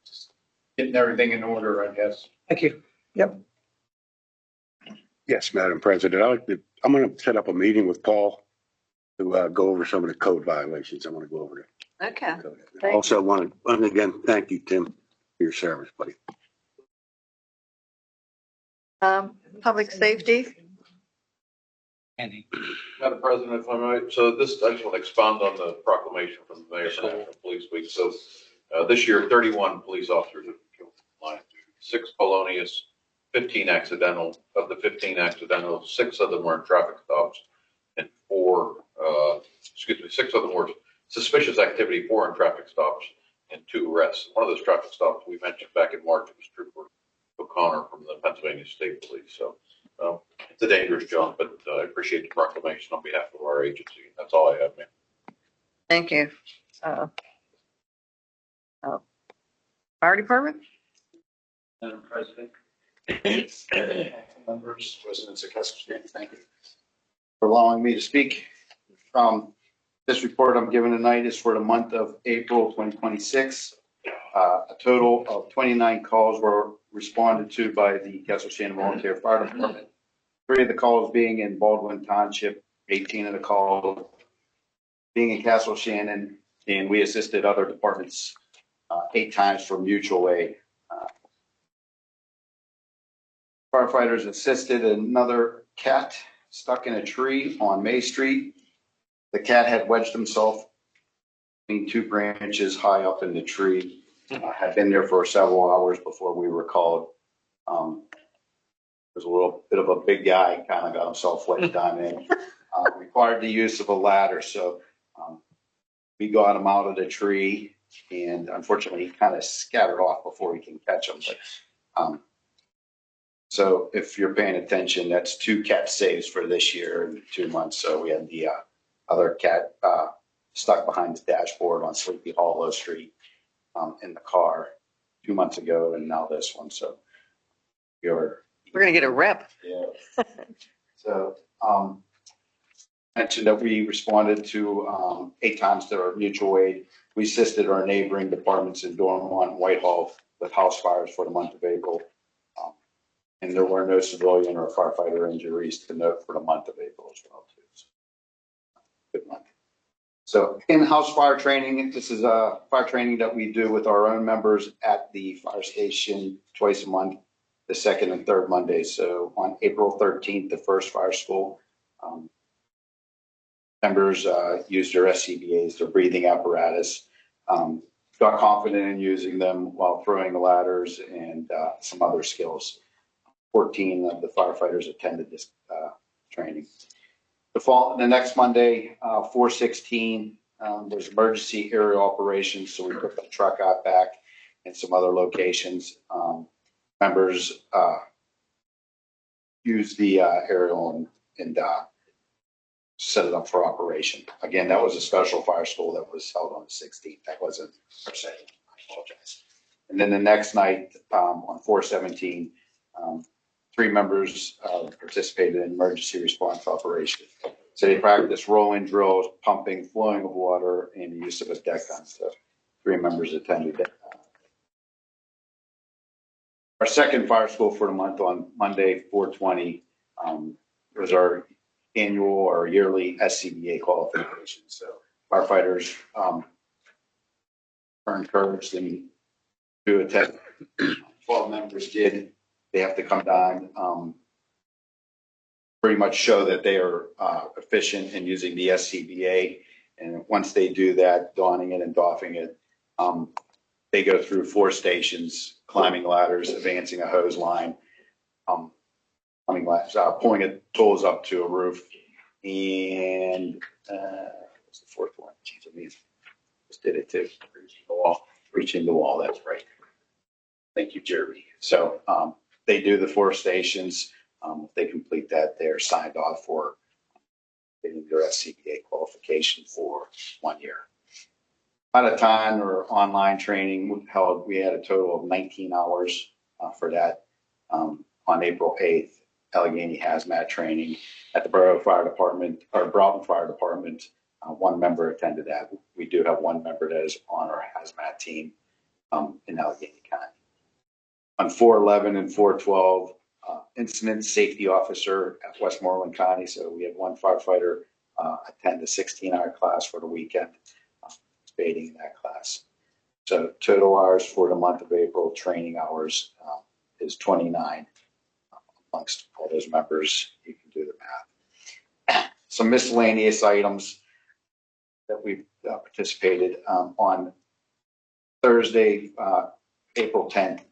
just getting everything in order, I guess. Thank you. Yep. Yes, Madam President, I'm going to set up a meeting with Paul to go over some of the code violations. I want to go over that. Okay. I also want to, and again, thank you, Tim, for your service, buddy. Public safety. Andy. Madam President, if I might, so this, I just want to expound on the proclamation from the Mayor for National Police Week. So this year, 31 police officers have been killed in line of duty, 6 felonious, 15 accidental. Of the 15 accidental, 6 of them were in traffic stops, and 6 of them were suspicious activity, 4 in traffic stops, and 2 arrests. One of those traffic stops we mentioned back in March was Trooper O'Connor from the Pennsylvania State Police. So it's a dangerous job, but I appreciate the proclamation on behalf of our agency. That's all I have, man. Thank you. Fire department. Madam President. Members, residents of Castle Shannon, thank you for allowing me to speak. This report I'm giving tonight is for the month of April 2026. A total of 29 calls were responded to by the Castle Shannon Volunteer Fire Department. 3 of the calls being in Baldwin Township, 18 of the calls being in Castle Shannon, and we assisted other departments 8 times for mutual aid. Firefighters assisted another cat stuck in a tree on May Street. The cat had wedged himself between 2 branches high up in the tree. Had been there for several hours before we were called. Was a little bit of a big guy, kind of got himself wedged on in. Required the use of a ladder, so we got him out of the tree, and unfortunately, he kind of scattered off before he can catch him. But so if you're paying attention, that's 2 cat saves for this year in 2 months. So we had the other cat stuck behind the dashboard on Sleepy Hollow Street in the car 2 months ago, and now this one. So we're gonna get a rep. Yeah. So mentioned that we responded to 8 times to our mutual aid. We assisted our neighboring departments in Dormont and Whitehall with house fires for the month of April. And there were no civilian or firefighter injuries to note for the month of April as well, too. So, good month. So in-house fire training, this is a fire training that we do with our own members at the fire station twice a month, the second and third Mondays. So on April 13th, the first fire school, members use their SCBAs, their breathing apparatus, got confident in using them while throwing the ladders and some other skills. 14 of the firefighters attended this training. The next Monday, 4/16, there's emergency aerial operations, so we put the truck out back and some other locations. Members use the aerial and set it up for operation. Again, that was a special fire school that was held on the 16th. That wasn't our second. I apologize. And then the next night, on 4/17, 3 members participated in emergency response operation. So they practiced rolling drills, pumping, flowing of water, and the use of a deck gun. So 3 members attended that. Our second fire school for the month on Monday, 4/20, was our annual or yearly SCBA qualification. So firefighters are encouraged and to attend. 12 members did. They have to come down, pretty much show that they are efficient in using the SCBA. And once they do that, donning it and doffing it, they go through 4 stations, climbing ladders, advancing a hose line, pulling tools up to a roof, and what's the 4th one? Jeez, I just did it too. Reaching the wall. That's right. Thank you, Jeremy. So they do the 4 stations. If they complete that, they're signed off for getting their SCBA qualification for 1 year. Out of time or online training held, we had a total of 19 hours for that. On April 8th, Allegheny hazmat training at the Borough Fire Department or Broughton Fire Department. 1 member attended that. We do have 1 member that is on our hazmat team in Allegheny County. On 4/11 and 4/12, incident safety officer at Westmoreland County. So we had 1 firefighter attend a 16-hour class for the weekend, participating in that class. So total hours for the month of April, training hours, is 29. Amongst all those members, you can do the math. Some miscellaneous items that we've participated on Thursday, April 10th.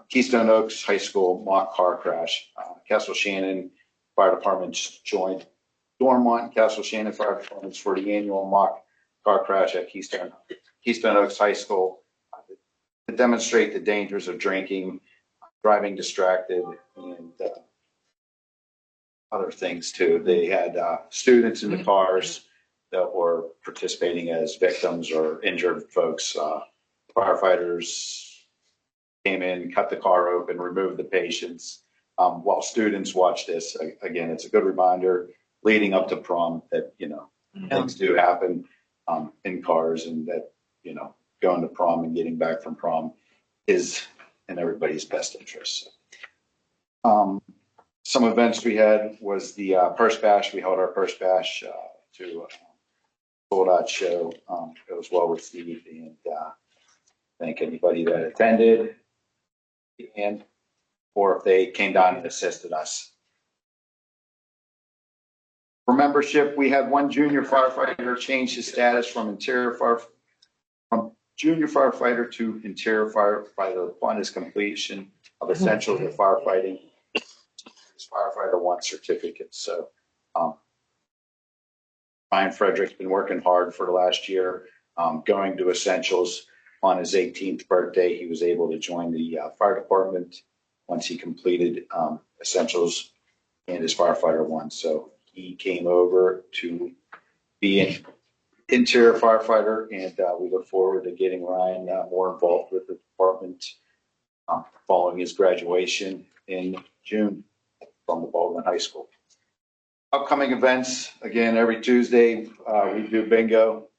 Keystone Oaks High School mock car crash. Castle Shannon Fire Department joined Dormont and Castle Shannon Fire Departments for the annual mock car crash at Keystone Oaks High School to demonstrate the dangers of drinking, driving distracted, and other things too. They had students in the cars that were participating as victims or injured folks. Firefighters came in, cut the car open, removed the patients. While students watch this, again, it's a good reminder leading up to prom that, things do happen in cars, and that, going to prom and getting back from prom is in everybody's best interest. Some events we had was the Purse Bash. We held our Purse Bash to sold out show. It was well received, and thank anybody that attended and or if they came down and assisted us. For membership, we had 1 junior firefighter change his status from junior firefighter to interior firefighter upon his completion of essentials of firefighting, his firefighter 1 certificate. So Ryan Frederick's been working hard for the last year, going to essentials. On his 18th birthday, he was able to join the fire department once he completed essentials and his firefighter 1. So he came over to be an interior firefighter, and we look forward to getting Ryan more involved with the department following his graduation in June from the Baldwin High School. Upcoming events, again, every Tuesday, we do bingo.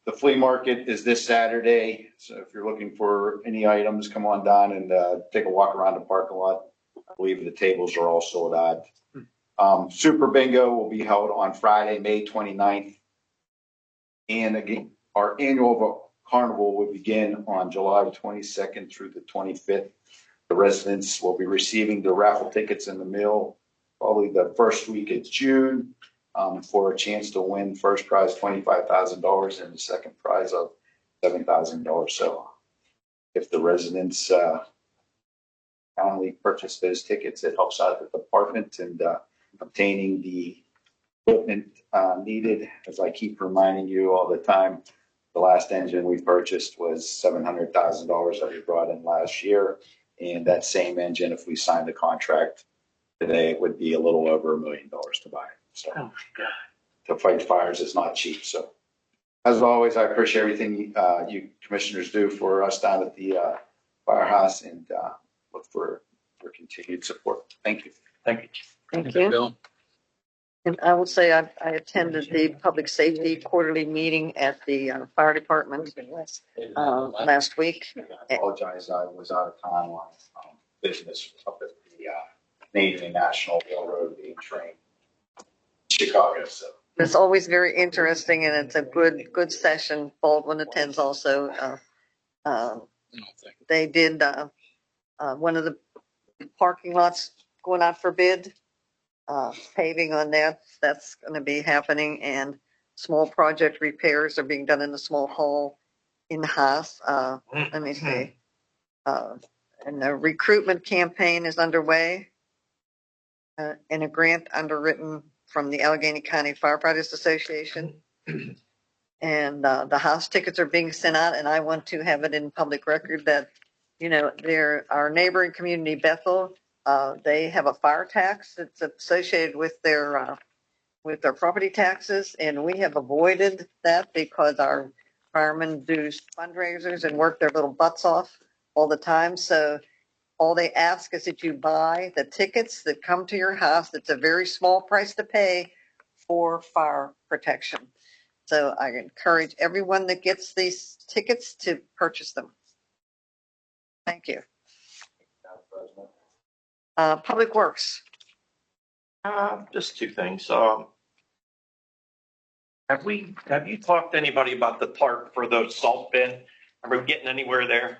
The flea market is this Saturday, so if you're looking for any items, come on down and take a walk around the parking lot. I believe the tables are all sold out. Super Bingo will be held on Friday, May 29th. And again, our annual carnival will begin on July 22nd through the 25th. The residents will be receiving the raffle tickets in the mail probably the first week of June for a chance to win first prize $25,000 and the second prize of $7,000. So if the residents kindly purchase those tickets, it helps out the department and obtaining the equipment needed. As I keep reminding you all the time, the last engine we purchased was $700,000 that we brought in last year. And that same engine, if we signed the contract today, it would be a little over $1 million to buy. So to fight fires is not cheap. So as always, I appreciate everything you commissioners do for us down at the firehouse, and look for continued support. Thank you. Thank you. Thank you. Bill. And I will say I attended the public safety quarterly meeting at the fire department last week. I apologize. I was out of town on business up at the Maine National Railroad being trained in Chicago. So It's always very interesting, and it's a good session. Baldwin attends also. They did one of the parking lots going out for bid. Paving on that's going to be happening, and small project repairs are being done in the small hall in Haas. Let me see. And the recruitment campaign is underway, and a grant underwritten from the Allegheny County Firefighters Association. And the Haas tickets are being sent out, and I want to have it in public record that, our neighboring community, Bethel, they have a fire tax that's associated with their property taxes, and we have avoided that because our firemen do fundraisers and work their little butts off all the time. So all they ask is that you buy the tickets that come to your house. It's a very small price to pay for fire protection. So I encourage everyone that gets these tickets to purchase them. Thank you. Public Works. Just two things. Have you talked to anybody about the tarp for the salt bin? Are we getting anywhere there?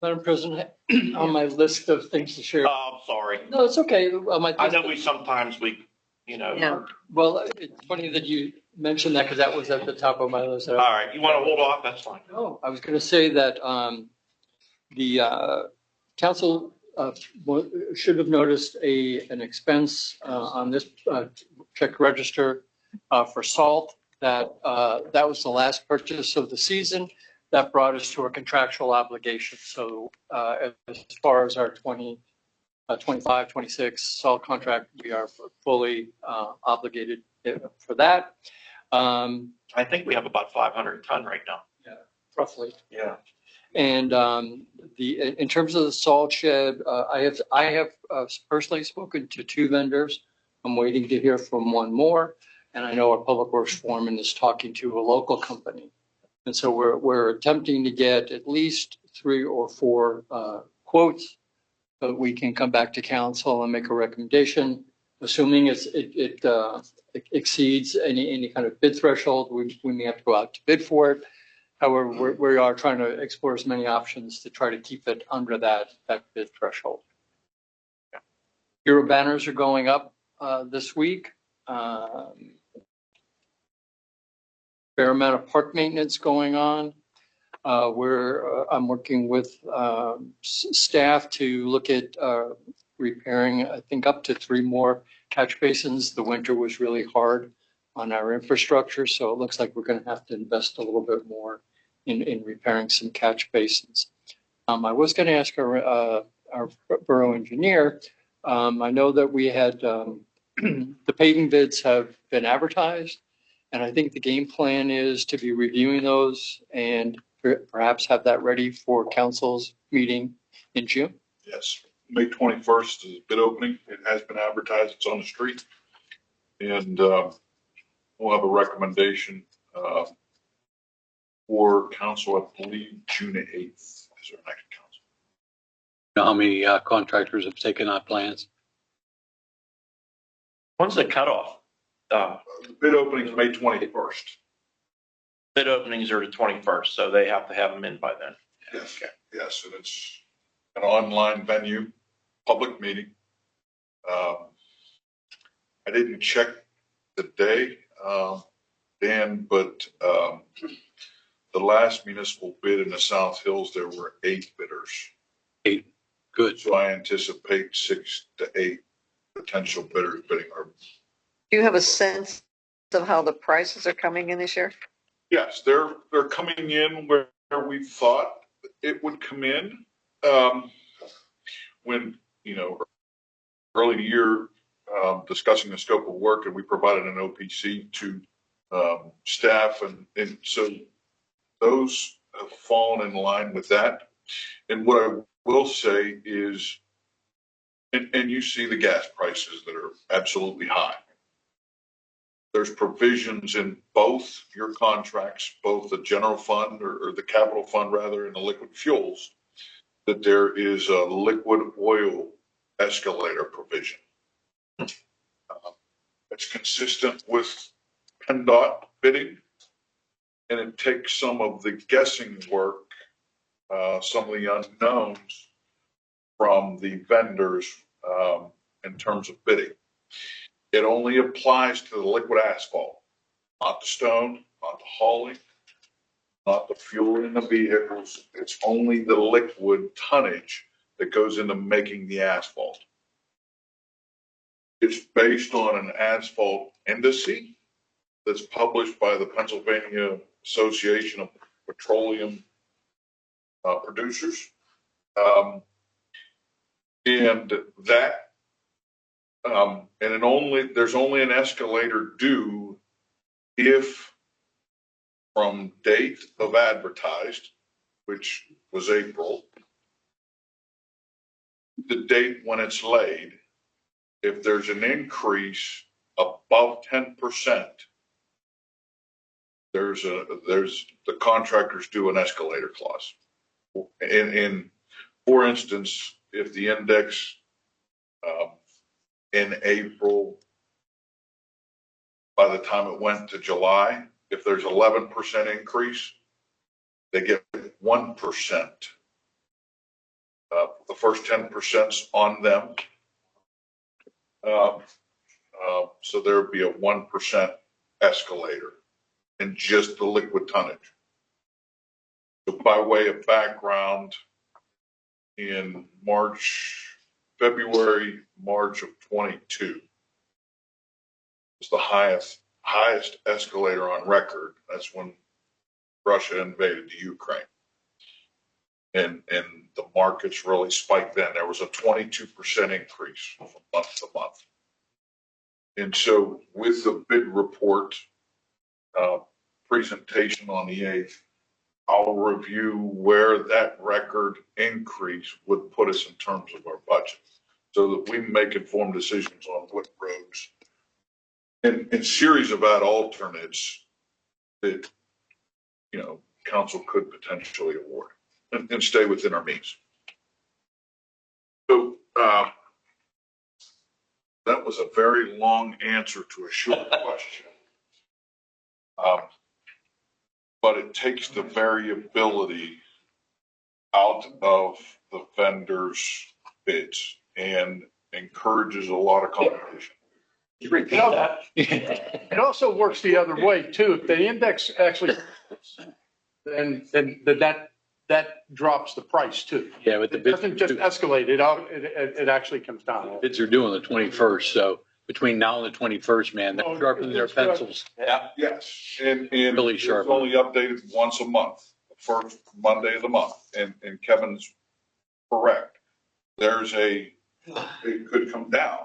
Madam President, on my list of things to share. Oh, I'm sorry. No, it's okay. I know sometimes Yeah. Well, it's funny that you mentioned that because that was at the top of my list. All right. You want to hold off? That's fine. No, I was going to say that the council should have noticed an expense on this check register for salt. That was the last purchase of the season. That brought us to a contractual obligation. So as far as our 25, 26 salt contract, we are fully obligated for that. I think we have about 500 ton right now. Yeah, roughly. Yeah. And in terms of the salt shed, I have personally spoken to 2 vendors. I'm waiting to hear from one more, and I know our public works foreman is talking to a local company. And so we're attempting to get at least 3 or 4 quotes so that we can come back to council and make a recommendation. Assuming it exceeds any kind of bid threshold, we may have to go out to bid for it. However, we are trying to explore as many options to try to keep it under that bid threshold. Euro banners are going up this week. Fair amount of park maintenance going on. I'm working with staff to look at repairing, I think, up to 3 more catch basins. The winter was really hard on our infrastructure, so it looks like we're going to have to invest a little bit more in repairing some catch basins. I was going to ask our borough engineer. I know that we had the paving bids have been advertised, and I think the game plan is to be reviewing those and perhaps have that ready for council's meeting in June. Yes, May 21st is bid opening. It has been advertised. It's on the street. And we'll have a recommendation for council, I believe, June 8th is our next council. You know how many contractors have taken out plans? When's the cutoff? Bid opening's May 21st. Bid openings are the 21st, so they have to have them in by then. Yes, yes, and it's an online venue, public meeting. I didn't check the day, Dan, but the last municipal bid in the South Hills, there were 8 bidders. 8, good. So I anticipate 6 to 8 potential bidders bidding. Do you have a sense of how the prices are coming in this year? Yes, they're coming in where we thought it would come in. When, early in the year, discussing the scope of work, and we provided an OPC to staff, and so those have fallen in line with that. And what I will say is, and you see the gas prices that are absolutely high. There's provisions in both your contracts, both the general fund or the capital fund rather, and the liquid fuels, that there is a liquid oil escalator provision. It's consistent with PennDOT bidding, and it takes some of the guessing work, some of the unknowns from the vendors in terms of bidding. It only applies to the liquid asphalt, not the stone, not the hauling, not the fuel in the vehicles. It's only the liquid tonnage that goes into making the asphalt. It's based on an asphalt indice that's published by the Pennsylvania Association of Petroleum Producers. And that, there's only an escalator due if from date of advertised, which was April, the date when it's laid, if there's an increase above 10%, there's the contractors do an escalator clause. And for instance, if the index in April, by the time it went to July, if there's 11% increase, they get 1%. The first 10%'s on them. So there would be a 1% escalator in just the liquid tonnage. So by way of background, in February, March of 22 was the highest escalator on record. That's when Russia invaded the Ukraine. And the markets really spiked then. There was a 22% increase from month to month. And so with the bid report presentation on the 8th, I'll review where that record increase would put us in terms of our budget so that we make informed decisions on what roads and series of ad alternates that, council could potentially award and stay within our means. So that was a very long answer to a short question. But it takes the variability out of the vendors' bids and encourages a lot of competition. You repeat that? It also works the other way too. If the index actually, then that drops the price too. Yeah, but the It bids doesn't just escalate, it actually comes down. bids are due on the 21st, so between now and the 21st, man, they're sharpening their pencils. Yeah. Yes. And Really it's sharp. only updated once a month, the first Monday of the month. And Kevin's correct. It could come down.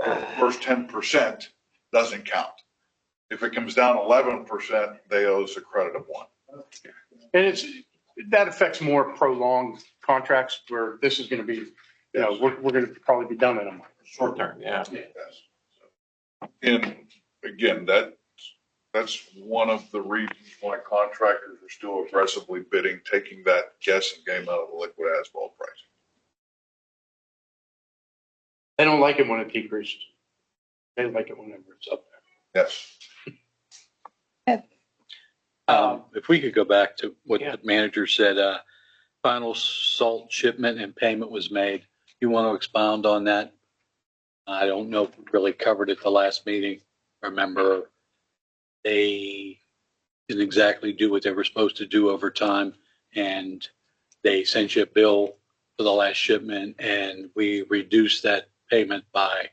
The first 10% doesn't count. If it comes down 11%, they owe us a credit of 1. And that affects more prolonged contracts where this is going to be, we're going to probably be done in a month. Short term, yeah. Yes. And again, that's one of the reasons why contractors are still aggressively bidding, taking that guessing game out of the liquid asphalt pricing. They don't like it when it decreases. They like it whenever it's up there. Yes. If we could go back to what the manager said, final salt shipment and payment was made. You want to expound on that? I don't know if we really covered it the last meeting. Remember, they didn't exactly do what they were supposed to do over time, and they sent you a bill for the last shipment, and we reduced that payment by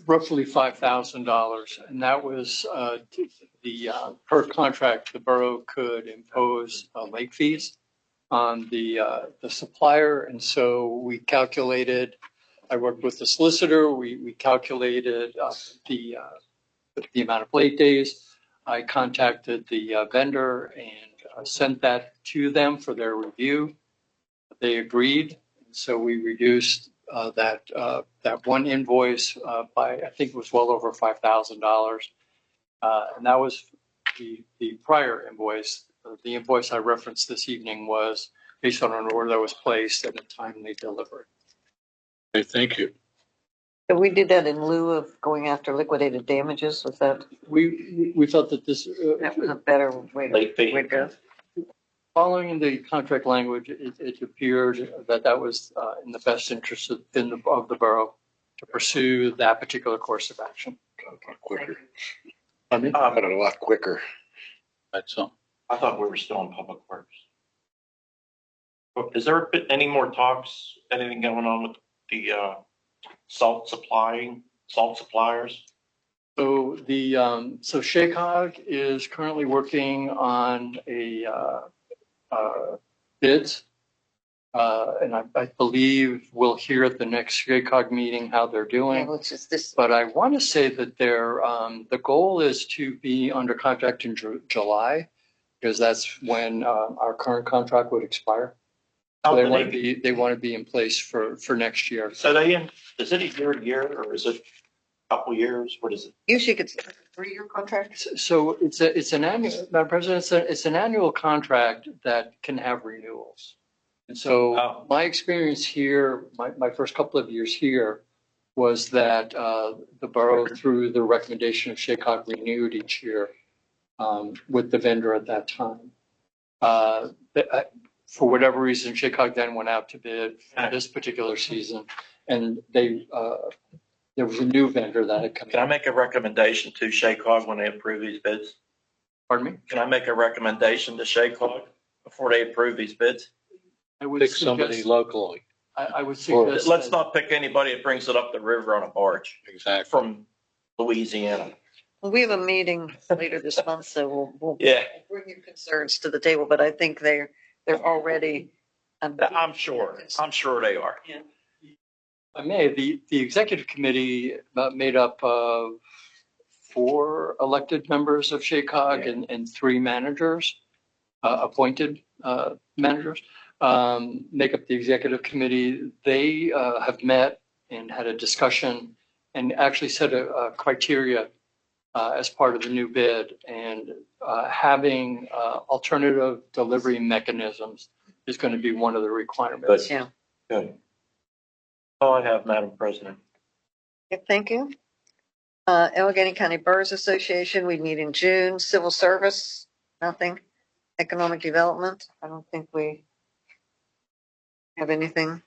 Roughly $5,000, and that was per contract, the borough could impose late fees on the supplier, and so we calculated. I worked with the solicitor. We calculated the amount of late days. I contacted the vendor and sent that to them for their review. They agreed, so we reduced that one invoice by, I think it was well over $5,000. And that was the prior invoice. The invoice I referenced this evening was based on an order that was placed and a timely delivery. Okay, thank you. So we did that in lieu of going after liquidated damages. Was that? We felt that this that was a better way to go. Following the contract language, it appeared that was in the best interest of the borough to pursue that particular course of action. Quicker. I mean, a lot quicker. That's something. I thought we were still in Public Works. Is there any more talks, anything going on with the salt suppliers? So SHACOG is currently working on a bids. And I believe we'll hear at the next SHACOG meeting how they're doing. Yeah, which is this. But I want to say that the goal is to be under contract in July, because that's when our current contract would expire. So they want to be in place for next year. So is it a year to year, or is it a couple years? What is it? Usually it's a 3-year contract. So it's an annual, Madam President, it's an annual contract that can have renewals. And so my experience here, my first couple of years here, was that the borough, through the recommendation of SHACOG, renewed each year with the vendor at that time. For whatever reason, SHACOG then went out to bid for this particular season, and there was a new vendor that had come in. Can I make a recommendation to SHACOG when they approve these bids? Pardon me? Can I make a recommendation to SHACOG before they approve these bids? I would Pick somebody locally. I would suggest. Let's not pick anybody that brings it up the river on a barge. Exactly. From Louisiana. Well, we have a meeting later this month, so we'll bring your concerns to the table. But I think they're already. I'm sure they are. Yeah. I may. The executive committee made up of 4 elected members of SHACOG and 3 managers, appointed managers. Make up the executive committee. They have met and had a discussion and actually set a criteria as part of the new bid, and having alternative delivery mechanisms is going to be one of the requirements. Yeah. Good. All I have, Madam President. Okay, thank you. Allegheny County Boroughs Association, we meet in June. Civil Service, nothing. Economic Development, I don't think we have anything.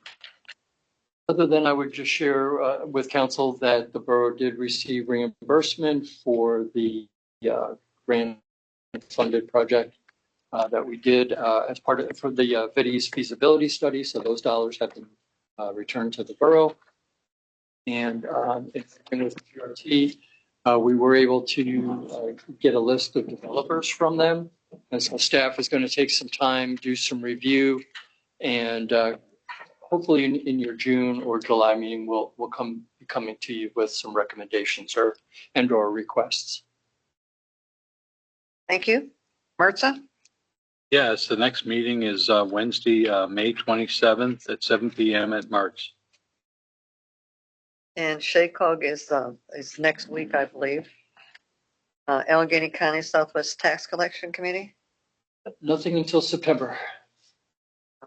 Other than I would just share with council that the borough did receive reimbursement for the grant funded project that we did as part of for the VITI's feasibility study. So those dollars have been returned to the borough. And with PRT, we were able to get a list of developers from them. And so staff is going to take some time, do some review, and hopefully in your June or July meeting, we'll be coming to you with some recommendations or requests. Thank you. Mirza? Yes, the next meeting is Wednesday, May 27th at 7 p.m. at Mark's. And SHACOG is next week, I believe. Allegheny County Southwest Tax Collection Committee. Nothing until September.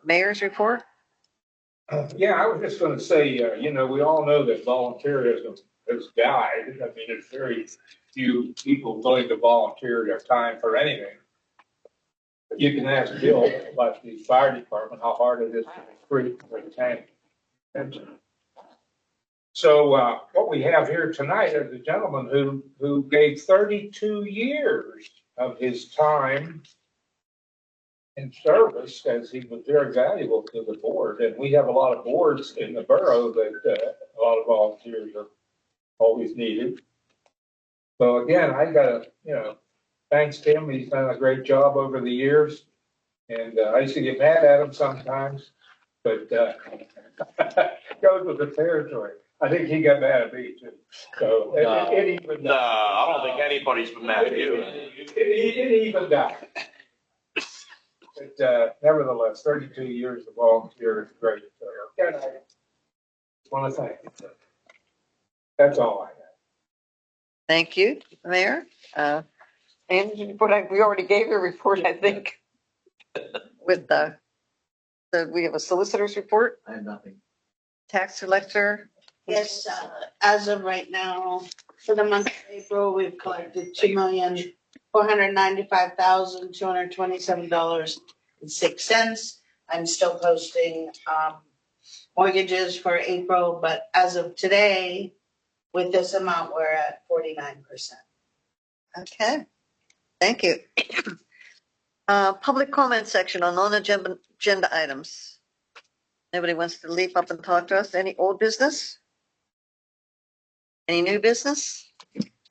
Mayor's report. Yeah, I was just going to say, we all know that volunteerism has died. I mean, there's very few people willing to volunteer their time for anything. But you can ask Bill about the fire department, how hard it is to recruit for the tank. So what we have here tonight is a gentleman who gave 32 years of his time in service, as he was very valuable to the board. And we have a lot of boards in the borough that a lot of volunteers are always needed. So again, I gotta, thanks to him. He's done a great job over the years. And I used to get mad at him sometimes, but goes with the territory. I think he got mad at me too. So it even I don't think anybody's been mad at you. It even died. But nevertheless, 32 years of volunteer is great. So again, I want to thank you. That's all I have. Thank you, Mayor. And we already gave a report, I think, with we have a solicitor's report. I have nothing. Tax collector. Yes, as of right now, for the month of April, we've collected $295,227.06. I'm still posting mortgages for April, but as of today, with this amount, we're at 49%. Okay, thank you. Public comment section on non-agenda items. Nobody wants to leap up and talk to us? Any old business? Any new business?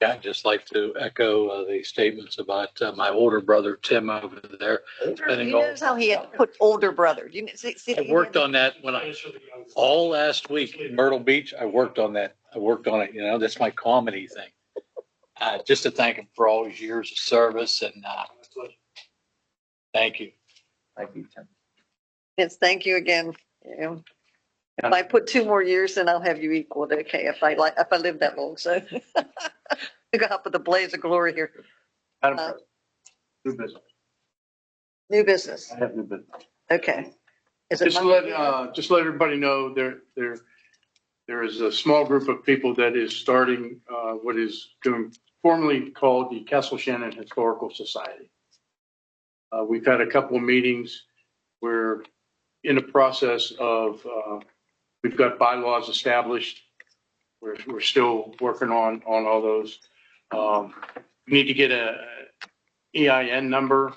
Yeah, I'd just like to echo the statements about my older brother, Tim, over there. You notice how he had to put older brother. You see, I worked on that all last week in Myrtle Beach. I worked on that. I worked on it. That's my comedy thing. Just to thank him for all his years of service and thank you. Thank you, Tim. Yes, thank you again. If I put 2 more years, then I'll have you equal. Okay, if I live that long, so I got up with a blaze of glory here. New business. New business. I have new business. Okay. Is it Just let everybody know there is a small group of people that is starting what is formerly called the Castle Shannon Historical Society. We've had a couple of meetings. We're in the process of we've got bylaws established. We're still working on all those. We need to get a EIN number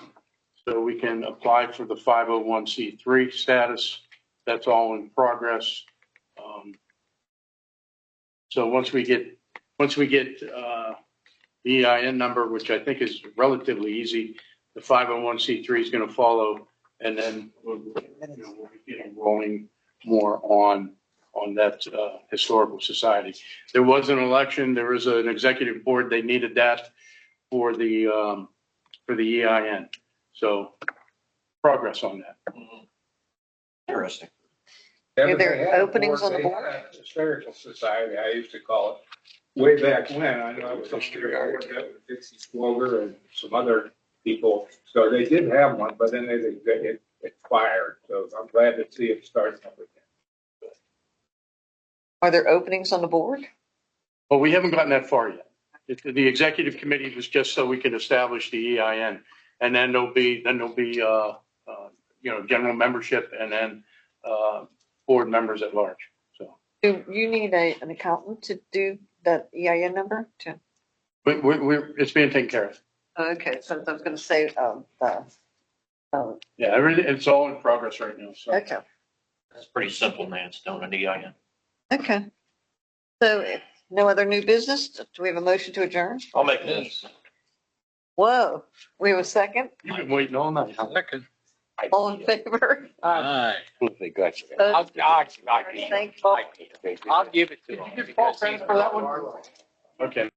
so we can apply for the 501c3 status. That's all in progress. So once we get the EIN number, which I think is relatively easy, the 501c3 is going to follow, and then we'll be getting rolling more on that historical society. There was an election. There was an executive board. They needed that for the EIN. So progress on that. Interesting. Are there openings on the board? Historical Society, I used to call it, way back when. I know I was on the board with Dixie Sloger and some other people. So they did have one, but then it expired. So I'm glad to see it starting up again. Are there openings on the board? Well, we haven't gotten that far yet. The executive committee was just so we can establish the EIN, and then there'll be general membership, and then board members at large. So Do you need an accountant to do that EIN number too? it's being taken care of. Okay, so I was going to say, Yeah, it's all in progress right now. So. okay. That's pretty simple, Nance, don't an EIN. Okay. So if no other new business, do we have a motion to adjourn? I'll make this. Whoa, we have a second? You've been waiting all night. Second. All in favor? Aye. They got you. Thank you. I'll give it to him. Did you give Paul credit for that one? Okay.